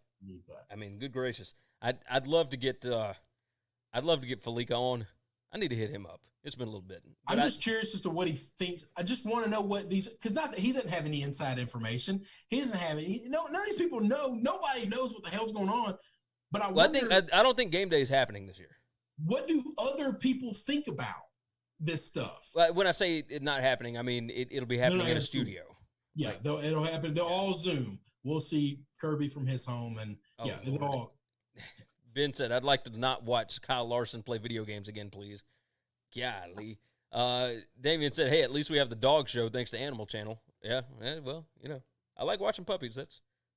I mean, good gracious. I'd love to get Felica on. I need to hit him up. It's been a little bit. I'm just curious as to what he thinks. I just want to know what these, because not that he doesn't have any inside information. He doesn't have any. None of these people know. Nobody knows what the hell's going on. But I don't think game day is happening this year. What do other people think about this stuff? When I say it not happening, I mean it'll be happening in a studio. Yeah, it'll happen. They'll all Zoom. We'll see Kirby from his home, and it'll all. Ben said, "I'd like to not watch Kyle Larson play video games again, please." Golly. Damian said, "Hey, at least we have the dog show thanks to Animal Channel." Yeah, well, I like watching puppies.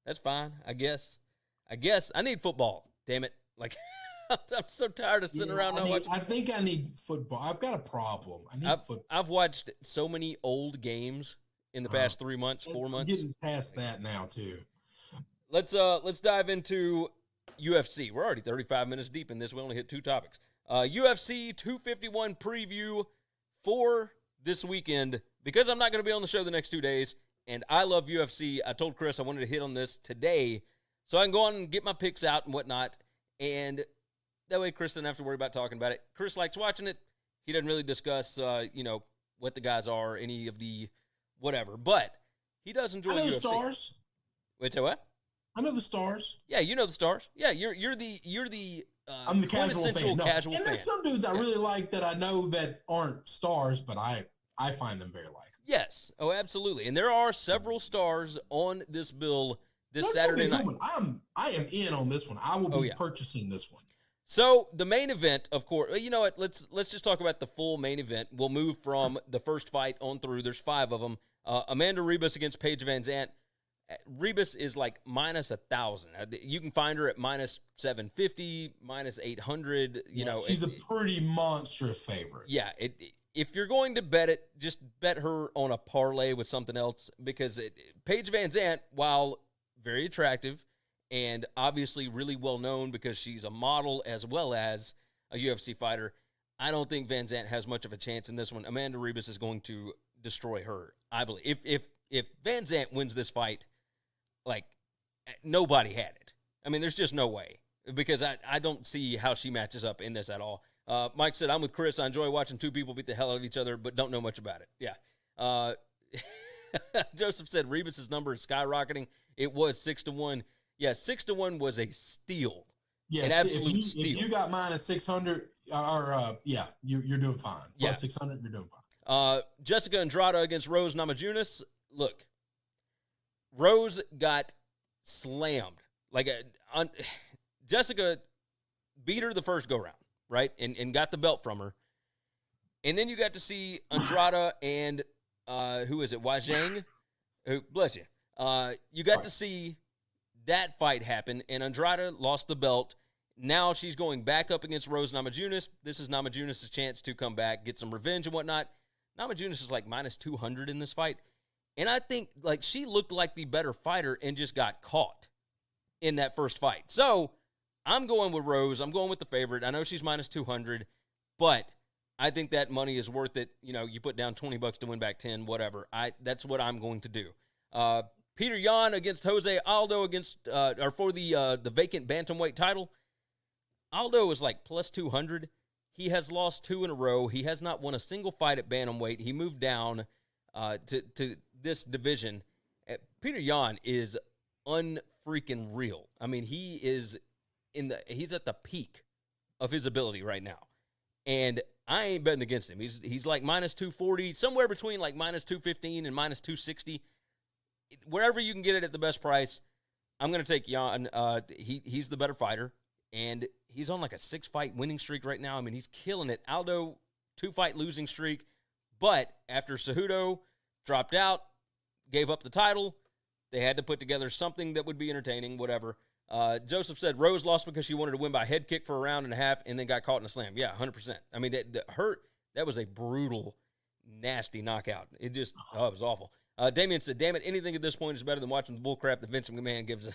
That's fine, I guess. I need football. Damn it! Like, I'm so tired of sitting around not watching. I think I need football. I've got a problem. I need football. I've watched so many old games in the past 3 months, 4 months. I'm getting past that now too. Let's dive into UFC. We're already 35 minutes deep in this. We only hit 2 topics. UFC 251 preview for this weekend, because I'm not going to be on the show the next 2 days, and I love UFC. I told Chris I wanted to hit on this today so I can go on and get my picks out and whatnot, and that way Chris doesn't have to worry about talking about it. Chris likes watching it. He doesn't really discuss, what the guys are, any of the whatever, but he does enjoy UFC. I know the stars. Wait, say what? I know the stars. Yeah, you know the stars. Yeah, you're the I'm the casual fan. Casual fan. There's some dudes I really like that I know that aren't stars, but I find them very likable. Yes. Oh, absolutely. And there are several stars on this bill Saturday night. I am in on this one. I will be purchasing this one. So the main event, of course, you know what? Let's just talk about the full main event. We'll move from the first fight on through. There's 5 of them. Amanda Ribas against Paige Van Zandt. Ribas is like minus 1,000. You can find her at minus 750, minus 800. She's a pretty monstrous favorite. Yeah, if you're going to bet it, just bet her on a parlay with something else, because Paige Van Zandt, while very attractive and obviously really well known because she's a model as well as a UFC fighter, I don't think Van Zandt has much of a chance in this one. Amanda Ribas is going to destroy her, I believe. If Van Zandt wins this fight, like, nobody had it. I mean, there's just no way, because I don't see how she matches up in this at all. Mike said, I'm with Chris. I enjoy watching 2 people beat the hell out of each other, but don't know much about it. Yeah. Joseph said Ribas' number is skyrocketing. It was 6-1. Yeah, 6-1 was a steal. Yeah, an absolute steal. If you got minus 600, you're doing fine. Plus 600, you're doing fine. Jessica Andrade against Rose Namajunas. Look, Rose got slammed. Jessica beat her the first go-round, right, and got the belt from her. And then you got to see Andrade and, who is it, Wajang? Bless you. You got to see that fight happen, and Andrade lost the belt. Now she's going back up against Rose Namajunas. This is Namajunas' chance to come back, get some revenge and whatnot. Namajunas is like minus 200 in this fight. And I think, she looked like the better fighter and just got caught in that first fight. So I'm going with Rose. I'm going with the favorite. I know she's minus 200, but I think that money is worth it. You put down $20 to win back 10, whatever. That's what I'm going to do. Peter Yan against Jose Aldo for the vacant bantamweight title. Aldo is like plus 200. He has lost 2 in a row. He has not won a single fight at bantamweight. He moved down to this division. Peter Yan is unfreaking real. I mean, he is he's at the peak of his ability right now, and I ain't betting against him. He's like minus 240, somewhere between like minus 215 and minus 260. Wherever you can get it at the best price, I'm going to take Yan. He's the better fighter, and he's on like a 6-fight winning streak right now. I mean, he's killing it. Aldo, 2-fight losing streak, but after Cejudo dropped out, gave up the title, they had to put together something that would be entertaining, whatever. Joseph said Rose lost because she wanted to win by head kick for a round and a half and then got caught in a slam. Yeah, 100%. I mean, that was a brutal, nasty knockout. It was awful. Damian said, damn it, anything at this point is better than watching the bullcrap that Vince McMahon gives us.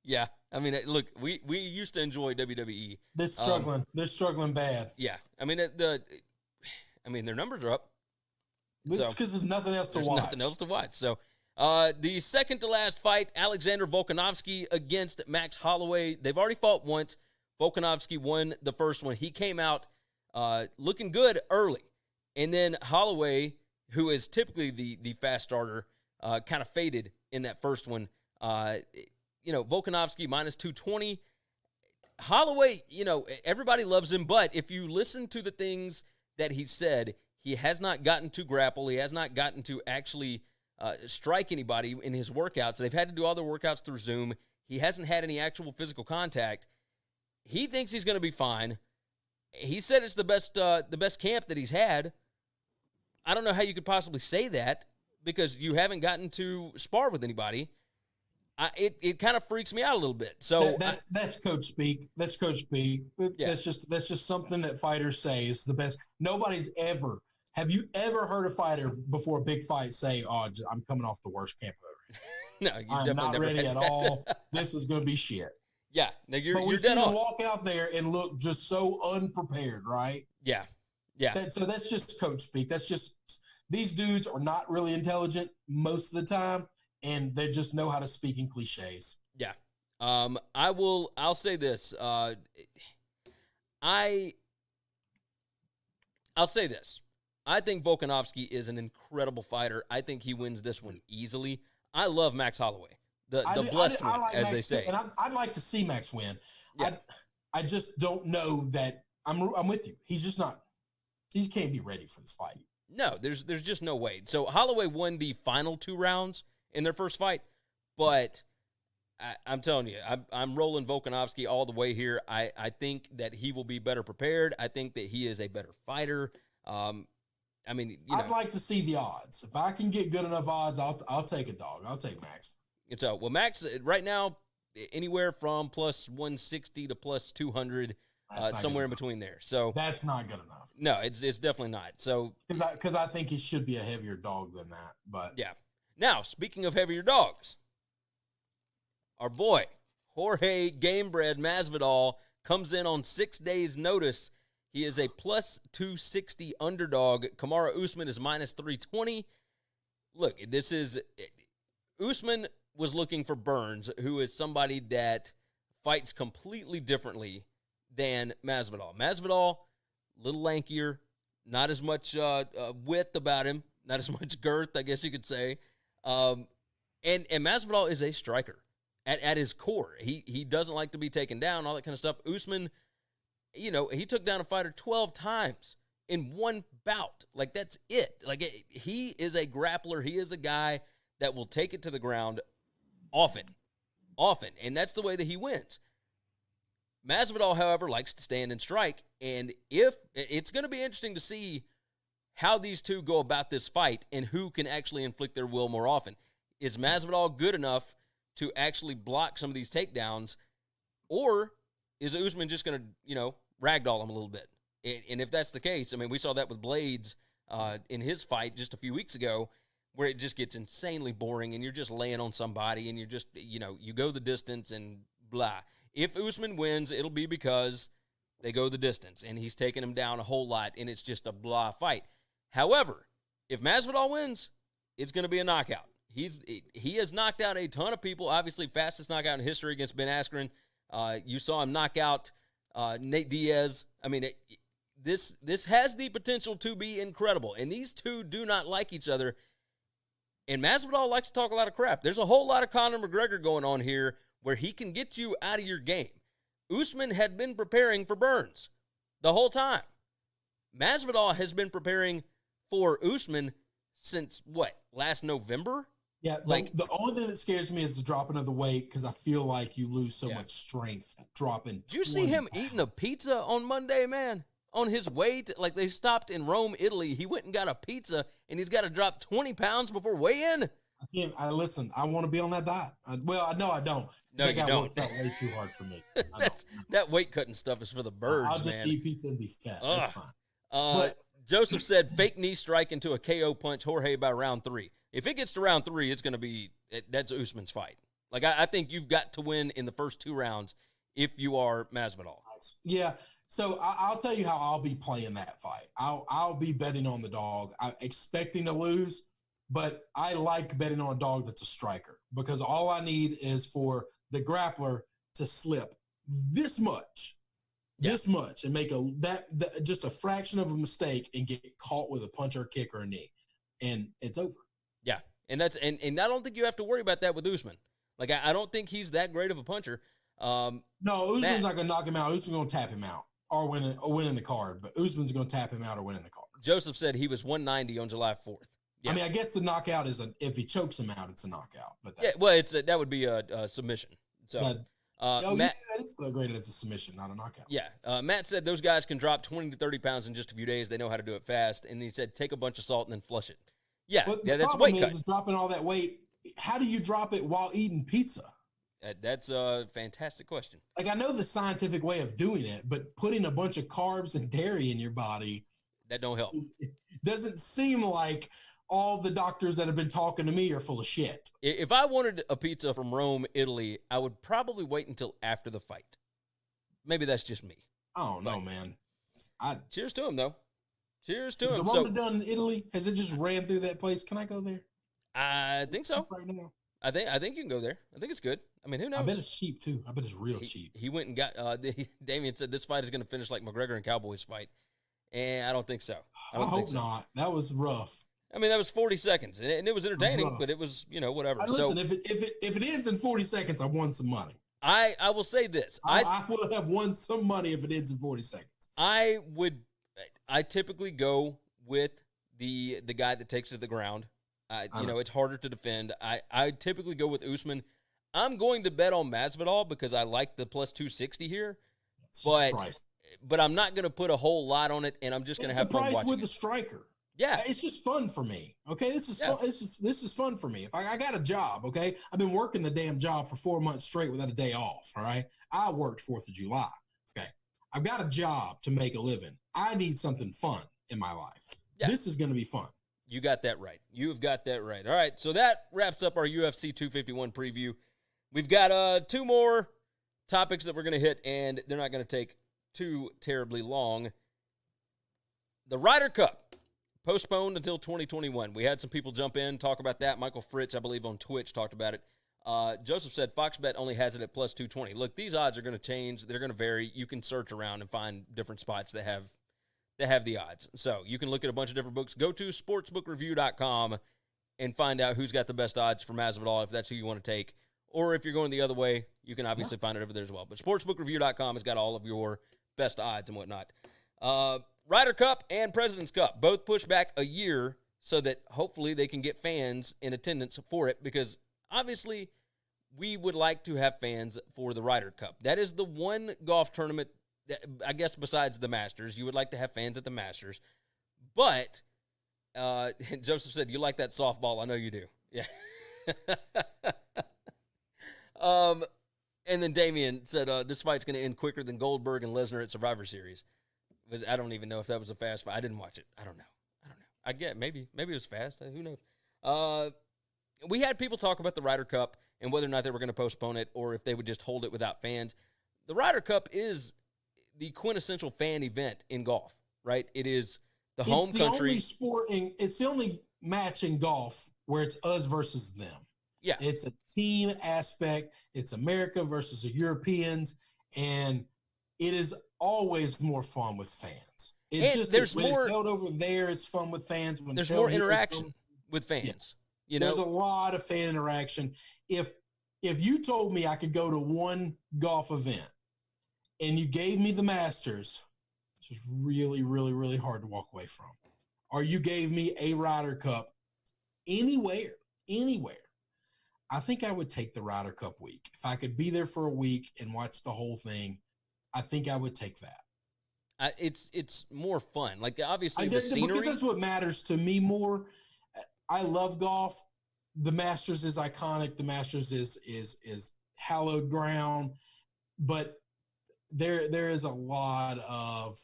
Yeah, I mean, look, we used to enjoy WWE. They're struggling bad. Yeah, I mean, their numbers are up. It's because there's nothing else to watch. Nothing else to watch. So, the second to last fight, Alexander Volkanovski against Max Holloway. They've already fought once. Volkanovski won the first one. He came out looking good early. And then Holloway, who is typically the fast starter, kind of faded in that first one. Volkanovski minus 220. Holloway, everybody loves him, but if you listen to the things that he said, he has not gotten to grapple. He has not gotten to actually strike anybody in his workouts. They've had to do all their workouts through Zoom. He hasn't had any actual physical contact. He thinks he's going to be fine. He said it's the best camp that he's had. I don't know how you could possibly say that because you haven't gotten to spar with anybody. It kind of freaks me out a little bit. So that's coach speak. That's coach speak. Yeah. That's just something that fighters say is the best. Nobody's ever. Have you ever heard a fighter before a big fight say, "Oh, I'm coming off the worst camp ever"? No, you I'm not ready at all. This is going to be shit. Yeah, no, you're but we dead see on. him walk out there and look just so unprepared, right? Yeah. So that's just coach speak. That's just these dudes are not really intelligent most of the time. And they just know how to speak in cliches. Yeah. I'll say this. I'll say this. I think Volkanovski is an incredible fighter. I think he wins this one easily. I love Max Holloway. The blessed one, like as Max they say. And I'd like to see Max win. Yeah. I just don't know that I'm with you. He's just not. He can't be ready for this fight. No, there's just no way. So Holloway won the final 2 rounds in their first fight, but I'm telling you, I'm rolling Volkanovski all the way here. I think that he will be better prepared. I think that he is a better fighter. I'd like to see the odds. If I can get good enough odds, I'll take a dog. I'll take Max. So, Max right now, anywhere from plus 160 to plus 200, somewhere in between there. So that's not good enough. No, it's definitely not. So because I think he should be a heavier dog than that. But yeah. Now, speaking of heavier dogs, our boy, Jorge Gamebred Masvidal, comes in on 6 days' notice. He is a plus 260 underdog. Kamaru Usman is minus 320. Look, Usman was looking for Burns, who is somebody that fights completely differently than Masvidal. Masvidal, a little lankier, not as much width about him, not as much girth, I guess you could say. And Masvidal is a striker at his core. He doesn't like to be taken down, all that kind of stuff. Usman, he took down a fighter 12 times in one bout. Like, that's it. Like, he is a grappler. He is a guy that will take it to the ground often. And that's the way that he wins. Masvidal, however, likes to stand and strike. And it's going to be interesting to see how these two go about this fight and who can actually inflict their will more often. Is Masvidal good enough to actually block some of these takedowns, or is Usman just going to, ragdoll him a little bit? And if that's the case, we saw that with Blades in his fight just a few weeks ago, where it just gets insanely boring and you're just laying on somebody and you're just, you go the distance and blah. If Usman wins, it'll be because they go the distance and he's taking him down a whole lot and it's just a blah fight. However, if Masvidal wins, it's going to be a knockout. He has knocked out a ton of people. Obviously, fastest knockout in history against Ben Askren. You saw him knock out Nate Diaz. This has the potential to be incredible. And these two do not like each other. And Masvidal likes to talk a lot of crap. There's a whole lot of Conor McGregor going on here where he can get you out of your game. Usman had been preparing for Burns the whole time. Masvidal has been preparing for Usman since, last November? Yeah, the only thing that scares me is the dropping of the weight because I feel like you lose so much strength dropping. Did you see him eating a pizza on Monday, man? On his way to, they stopped in Rome, Italy. He went and got a pizza, and he's got to drop 20 pounds before weigh-in. Listen, I want to be on that diet. I don't. No, you don't. It's way too hard for me. That weight-cutting stuff is for the birds, I'll just eat pizza and be fat. That's fine. Joseph said, fake knee strike into a KO punch Jorge by round 3. If it gets to round 3, it's going to be – that's Usman's fight. I think you've got to win in the first 2 rounds if you are Masvidal. Yeah. So I'll tell you how I'll be playing that fight. I'll be betting on the dog. I'm expecting to lose, but I like betting on a dog that's a striker because all I need is for the grappler to slip this much this much and make just a fraction of a mistake and get caught with a punch or a kick or a knee, and it's over. Yeah, and that's and I don't think you have to worry about that with Usman. Like I don't think he's that great of a puncher. No, Usman's not going to knock him out. Usman's going to tap him out or win in the card. But Usman's going to tap him out or win in the card. Joseph said he was 190 on July 4th. Yeah. I mean, I guess the knockout is if he chokes him out, it's a knockout. But that would be a submission. So. Matt, it's graded as a submission, not a knockout. Yeah. Matt said those guys can drop 20 to 30 pounds in just a few days. They know how to do it fast. And he said, take a bunch of salt and then flush it. Yeah. But yeah, the that's weight cut. Is dropping all that weight. How do you drop it while eating pizza? That's a fantastic question. Like, I know the scientific way of doing it, but putting a bunch of carbs and dairy in your body. That don't help. Doesn't seem like all the doctors that have been talking to me are full of shit. If I wanted a pizza from Rome, Italy, I would probably wait until after the fight. Maybe that's just me. I don't know, man. Cheers to him, though. Cheers to him. Is the Roma done in Italy? Has it just ran through that place? Can I go there? I think so. Right now. I think you can go there. I think it's good. I mean, who knows? I bet it's cheap, too. I bet it's real cheap. He went and got Damian said this fight is going to finish like McGregor and Cowboys fight. And I don't think so. I hope not. That was rough. I mean, that was 40 seconds, and it was entertaining, but it was, whatever. Listen, if it ends in 40 seconds, I won some money. I will say this. I would have won some money if it ends in 40 seconds. I typically go with the guy that takes it to the ground. It's harder to defend. I typically go with Usman. I'm going to bet on Masvidal because I like the plus 260 here, but I'm not going to put a whole lot on it, and I'm just going to have fun watching with the striker. Yeah, it's just fun for me. Okay, this is fun. This is fun for me. If I got a job, okay, I've been working the damn job for 4 months straight without a day off. All right, I worked 4th of July. Okay, I've got a job to make a living. I need something fun in my life. Yeah. This is going to be fun. You got that right. You've got that right. All right, so that wraps up our UFC 251 preview. We've got 2 more topics that we're going to hit, and they're not going to take too terribly long. The Ryder Cup. Postponed until 2021. We had some people jump in, talk about that. Michael Fritz, I believe, on Twitch talked about it. Joseph said Fox Bet only has it at plus 220. Look, these odds are going to change. They're going to vary. You can search around and find different spots that have the odds. So you can look at a bunch of different books. Go to sportsbookreview.com and find out who's got the best odds for Masvidal if that's who you want to take. Or if you're going the other way, you can obviously find it over there as well. But sportsbookreview.com has got all of your best odds and whatnot. Ryder Cup and President's Cup both push back a year so that hopefully they can get fans in attendance for it, because obviously we would like to have fans for the Ryder Cup. That is the one golf tournament that, I guess besides the Masters, you would like to have fans at the Masters. But Joseph said, you like that softball. I know you do. Yeah. And then Damian said, this fight's going to end quicker than Goldberg and Lesnar at Survivor Series. I don't even know if that was a fast fight. I didn't watch it. I don't know. I get maybe it was fast. Who knows? We had people talk about the Ryder Cup and whether or not they were going to postpone it or if they would just hold it without fans. The Ryder Cup is the quintessential fan event in golf, right? It is the home country. It's the only match in golf where it's us versus them. Yeah. It's a team aspect. It's America versus the Europeans. And it is always more fun with fans. It's held over there, it's fun with fans. When there's more interaction with fans. Yeah. There's a lot of fan interaction. If you told me I could go to one golf event and you gave me the Masters, which is really, really, really hard to walk away from, or you gave me a Ryder Cup anywhere, I think I would take the Ryder Cup week. If I could be there for a week and watch the whole thing, I think I would take that. It's more fun. Like, obviously, the scenery. Because that's what matters to me more. I love golf. The Masters is iconic. The Masters is hallowed ground. But there is a lot of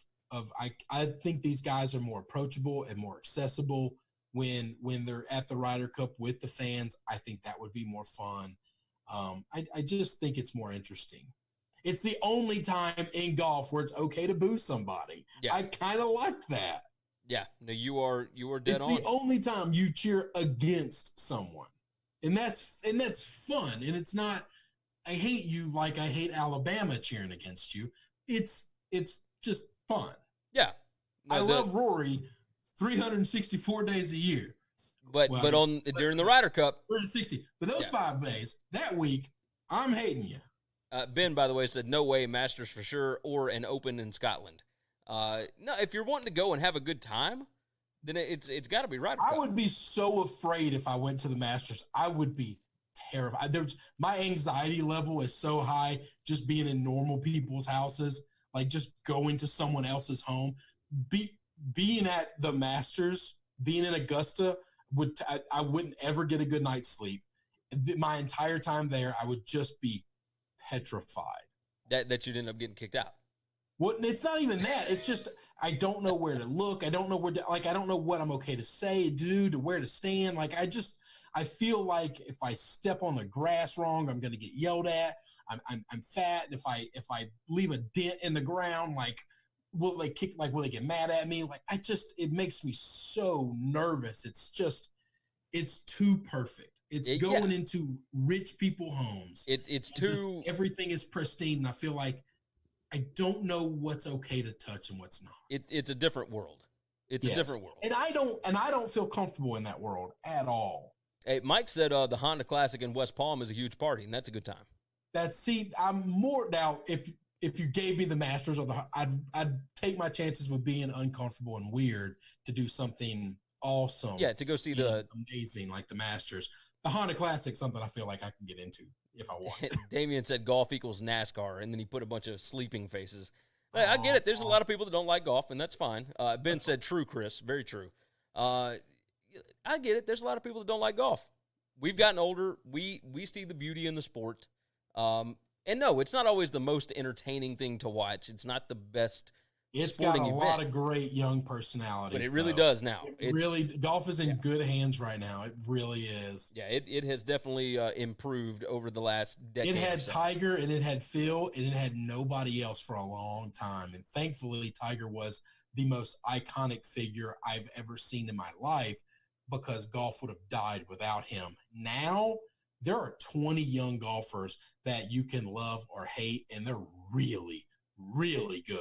I think these guys are more approachable and more accessible when they're at the Ryder Cup with the fans. I think that would be more fun. I just think it's more interesting. It's the only time in golf where it's okay to boo somebody. Yeah. I kind of like that. Yeah, no, you are dead on. It's the only time you cheer against someone, and that's fun. And it's not, I hate you like I hate Alabama cheering against you. It's it's just fun. Yeah. No, I love Rory 364 days a year. But during the Ryder Cup, 360. But those 5 days, that week, I'm hating you. Ben, by the way, said no way, Masters for sure, or an Open in Scotland. No, if you're wanting to go and have a good time, then it's got to be Ryder Cup. I would be so afraid if I went to the Masters. I would be terrified. My anxiety level is so high just being in normal people's houses, like just going to someone else's home. Being at the Masters, being in Augusta, I wouldn't ever get a good night's sleep. My entire time there, I would just be petrified. That you'd end up getting kicked out. Well, it's not even that. It's just I don't know where to look. I don't know I don't know what I'm okay to say, do, to where to stand. Like I feel like if I step on the grass wrong, I'm going to get yelled at. I'm fat. If I leave a dent in the ground, like will they kick? Like will they get mad at me? Like it makes me so nervous. It's too perfect. It's going into rich people homes. It's too everything is pristine. And I feel like I don't know what's okay to touch and what's not. It's a different world. It's a different world. And I don't feel comfortable in that world at all. Hey, Mike said the Honda Classic in West Palm is a huge party, and that's a good time. I'm more now. If you gave me the Masters or I'd take my chances with being uncomfortable and weird to do something awesome. Yeah, to go see the amazing like the Masters. The Honda Classic, something I feel like I can get into if I want. Damien said golf equals NASCAR, and then he put a bunch of sleeping faces. Hey, I get it. There's a lot of people that don't like golf, and that's fine. Ben said true, Chris. Very true. I get it. There's a lot of people that don't like golf. We've gotten older. We see the beauty in the sport. And no, it's not always the most entertaining thing to watch. It's not the best sporting event. It's got a lot of great young personalities. But it really does now. Golf is in good hands right now. It really is. Yeah, it has definitely improved over the last decade. It had Tiger and it had Phil and it had nobody else for a long time. And thankfully, Tiger was the most iconic figure I've ever seen in my life because golf would have died without him. Now, there are 20 young golfers that you can love or hate, and they're really, really good.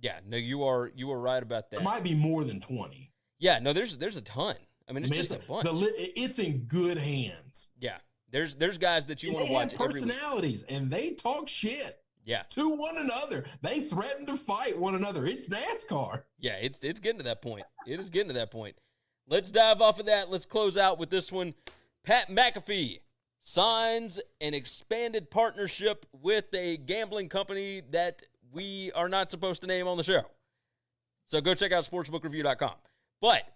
Yeah, no, you are right about that. There might be more than 20. Yeah, no, there's a ton. I mean, it's just a bunch. It's in good hands. Yeah, there's guys that you want to watch. They have personalities, and they talk shit. Yeah, to one another. They threaten to fight one another. It's NASCAR. Yeah, it's getting to that point. It is getting to that point. Let's dive off of that. Let's close out with this one. Pat McAfee signs an expanded partnership with a gambling company that we are not supposed to name on the show. So go check out sportsbookreview.com. But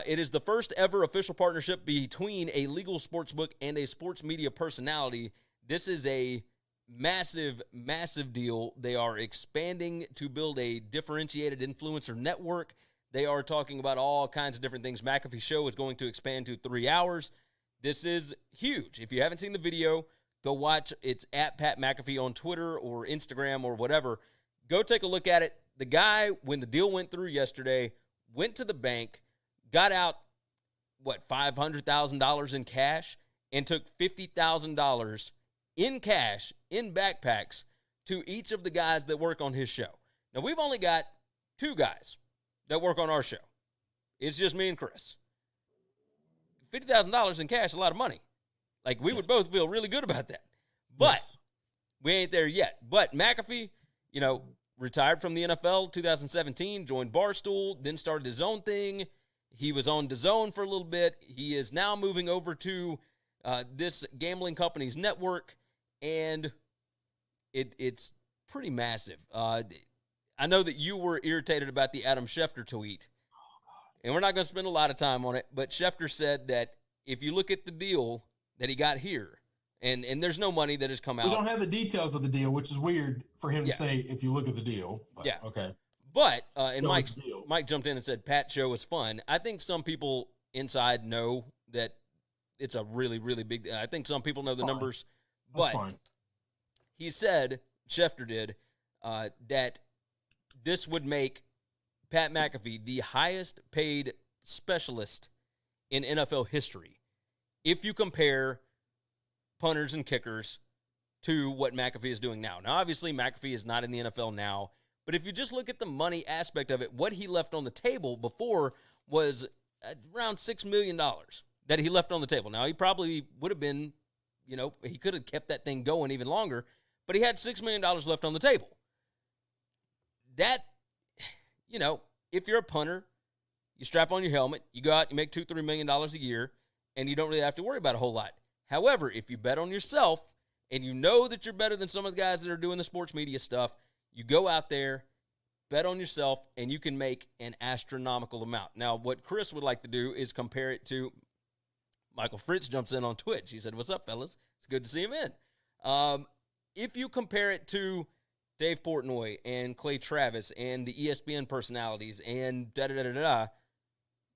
it is the first ever official partnership between a legal sportsbook and a sports media personality. This is a massive, massive deal. They are expanding to build a differentiated influencer network. They are talking about all kinds of different things. McAfee Show is going to expand to 3 hours. This is huge. If you haven't seen the video, go watch. It's at Pat McAfee on Twitter or Instagram or whatever. Go take a look at it. The guy, when the deal went through yesterday, went to the bank, got out, $500,000 in cash, and took $50,000 in cash, in backpacks, to each of the guys that work on his show. Now, we've only got 2 guys that work on our show. It's just me and Chris. $50,000 in cash, a lot of money. Like, we would both feel really good about that. But we ain't there yet. But McAfee, retired from the NFL 2017, joined Barstool, then started his own thing. He was on DAZN for a little bit. He is now moving over to this gambling company's network, and it's pretty massive. I know that you were irritated about the Adam Schefter tweet, and we're not going to spend a lot of time on it, but Schefter said that if you look at the deal that he got here, and there's no money that has come out. We don't have the details of the deal, which is weird for him to say if you look at the deal. But, yeah. Okay. But, and Mike jumped in and said, Pat's show was fun. I think some people inside know that it's a really, really big deal. I think some people know the numbers. That's but fine. He said, Schefter did, that this would make Pat McAfee the highest paid specialist in NFL history if you compare punters and kickers to what McAfee is doing now. Now, obviously, McAfee is not in the NFL now, But if you just look at the money aspect of it, what he left on the table before was around $6 million that he left on the table. Now, he probably would have been, he could have kept that thing going even longer, but he had $6 million left on the table. That, if you're a punter, you strap on your helmet, you go out, you make $2-3 million a year, and you don't really have to worry about a whole lot. However, if you bet on yourself and you know that you're better than some of the guys that are doing the sports media stuff, you go out there, bet on yourself, and you can make an astronomical amount. Now, what Chris would like to do is compare it to Michael Fritz jumps in on Twitch. He said, "What's up, fellas? It's good to see him in." If you compare it to Dave Portnoy and Clay Travis and the ESPN personalities and da-da-da-da-da,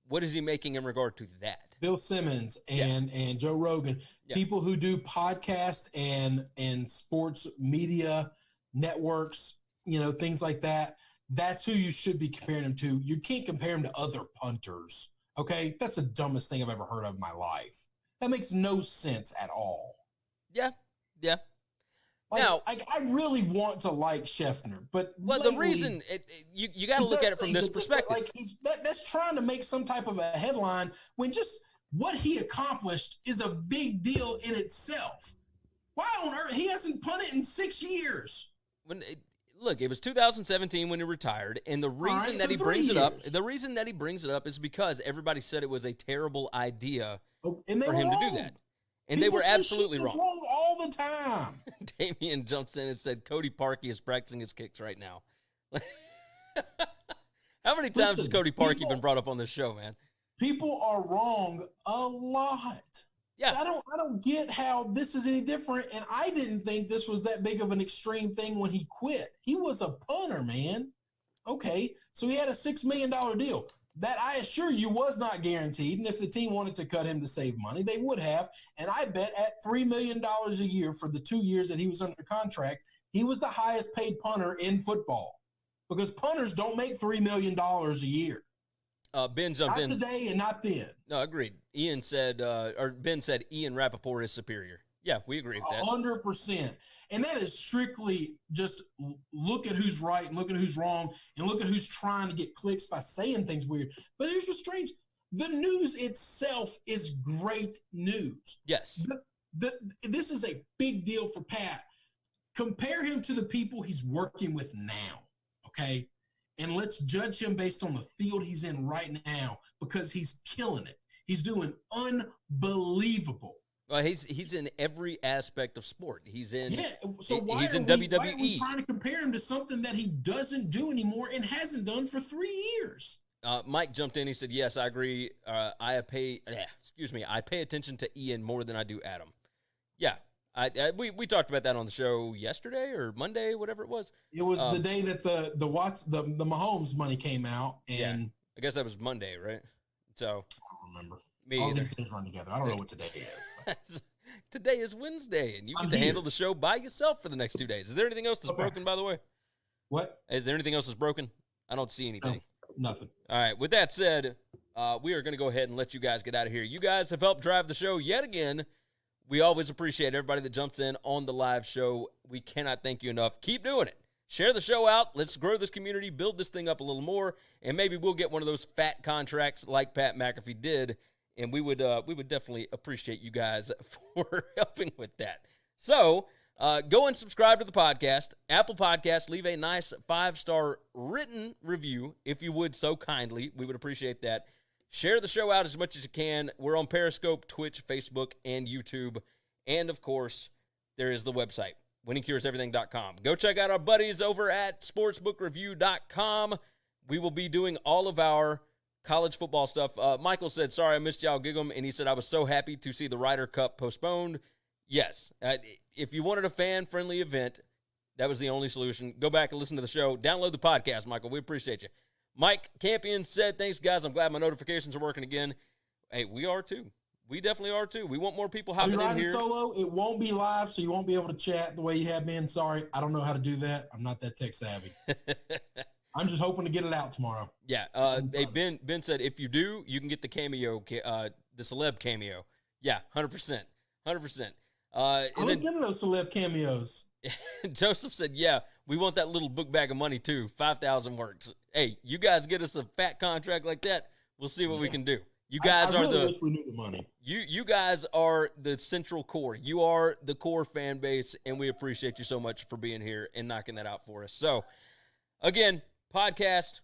what is he making in regard to that? Bill Simmons and Joe Rogan, people who do podcast and sports media networks, things like that. That's who you should be comparing him to. You can't compare him to other punters. Okay? That's the dumbest thing I've ever heard of in my life. That makes no sense at all. Yeah. Now, I really want to like Scheffner, but lately, the reason you got to look at it from this perspective. That's trying to make some type of a headline when just what he accomplished is a big deal in itself. Why on earth? He hasn't punted in 6 years. Look, it was 2017 when he retired, and the reason that he brings it up, is because everybody said it was a terrible idea for him to do that. And they were absolutely wrong. All the time. Damian jumps in and said, Cody Parkey is practicing his kicks right now. How many times has Cody Parkey been brought up on this show, man? People are wrong a lot. Yeah. I don't get how this is any different, and I didn't think this was that big of an extreme thing when he quit. He was a punter, man. Okay, so he had a $6 million deal. That, I assure you, was not guaranteed. And if the team wanted to cut him to save money, they would have. And I bet at $3 million a year for the 2 years that he was under contract, he was the highest paid punter in football. Because punters don't make $3 million a year. Ben jumped in. Not today and not then. No, agreed. Ben said Ian Rappaport is superior. Yeah, we agree with that. 100%. And that is strictly just look at who's right and look at who's wrong and look at who's trying to get clicks by saying things weird. But here's what's strange. The news itself is great news. Yes. This is a big deal for Pat. Compare him to the people he's working with now, okay? And let's judge him based on the field he's in right now because he's killing it. He's doing unbelievable. Well, he's in every aspect of sport. He's in WWE. Why are we trying to compare him to something that he doesn't do anymore and hasn't done for 3 years? Mike jumped in. He said, "Yes, I agree. I pay attention to Ian more than I do Adam." Yeah, we talked about that on the show yesterday or Monday, whatever it was. It was the day that the Mahomes money came out, and I guess that was Monday, right? So I don't remember. All these things run together. I don't know what today is. But. Today is Wednesday, and you get to handle the show by yourself for the next 2 days. Is there anything else that's broken, by the way? What? Is there anything else that's broken? I don't see anything. No, nothing. All right. With that said, we are going to go ahead and let you guys get out of here. You guys have helped drive the show yet again. We always appreciate everybody that jumps in on the live show. We cannot thank you enough. Keep doing it. Share the show out. Let's grow this community, build this thing up a little more, and maybe we'll get one of those fat contracts like Pat McAfee did. And we would definitely appreciate you guys for helping with that. So go and subscribe to the podcast, Apple Podcasts. Leave a nice 5-star written review if you would so kindly. We would appreciate that. Share the show out as much as you can. We're on Periscope, Twitch, Facebook, and YouTube. And, of course, there is the website, winningcureseverything.com. Go check out our buddies over at sportsbookreview.com. We will be doing all of our college football stuff. Michael said, "Sorry, I missed y'all, Gig'em," and he said, "I was so happy to see the Ryder Cup postponed." Yes, if you wanted a fan-friendly event, that was the only solution. Go back and listen to the show. Download the podcast, Michael. We appreciate you. Mike Campion said, "Thanks, guys. I'm glad my notifications are working again." Hey, we are too. We definitely are too. We want more people hopping in here. Solo, it won't be live, so you won't be able to chat the way you have been. Sorry, I don't know how to do that. I'm not that tech savvy. I'm just hoping to get it out tomorrow. Yeah. Hey, Ben said, if you do, you can get the cameo, the celeb cameo. Yeah, 100%. 100%. I looked into those celeb cameos. Joseph said, yeah, we want that little book bag of money too. 5,000 works. Hey, you guys get us a fat contract like that, we'll see what we can do. You guys I are really the wish we knew the money. You guys are the central core. You are the core fan base, and we appreciate you so much for being here and knocking that out for us. So, again, podcast,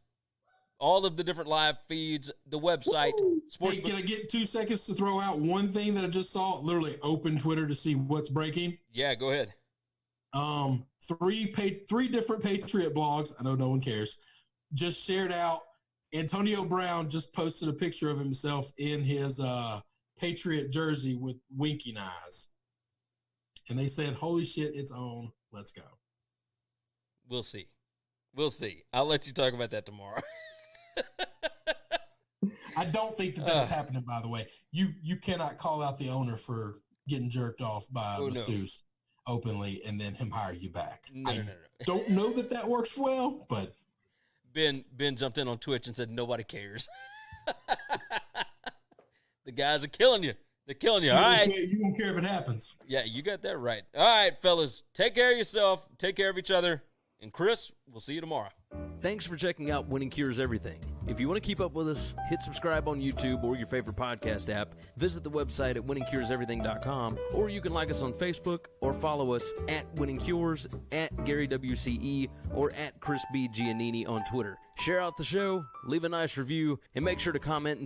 all of the different live feeds, the website. Hey, can I get 2 seconds to throw out one thing that I just saw? Literally open Twitter to see what's breaking. Yeah, go ahead. 3 different Patriot blogs. I know no one cares. Just shared out. Antonio Brown just posted a picture of himself in his Patriot jersey with winking eyes. And they said, holy shit, it's on. Let's go. We'll see. We'll see. I'll let you talk about that tomorrow. I don't think that is happening, by the way. You cannot call out the owner for getting jerked off by masseuse openly and then him hire you back. No. Don't know that works well, but... Ben jumped in on Twitch and said, nobody cares. The guys are killing you. They're killing you. All right. You don't care if it happens. Yeah, you got that right. All right, fellas. Take care of yourself. Take care of each other. And Chris, we'll see you tomorrow. Thanks for checking out Winning Cures Everything. If you want to keep up with us, hit subscribe on YouTube or your favorite podcast app. Visit the website at winningcureseverything.com, or you can like us on Facebook or follow us at Winning Cures, at Gary WCE, or at Chris B. Giannini on Twitter. Share out the show, leave a nice review, and make sure to comment and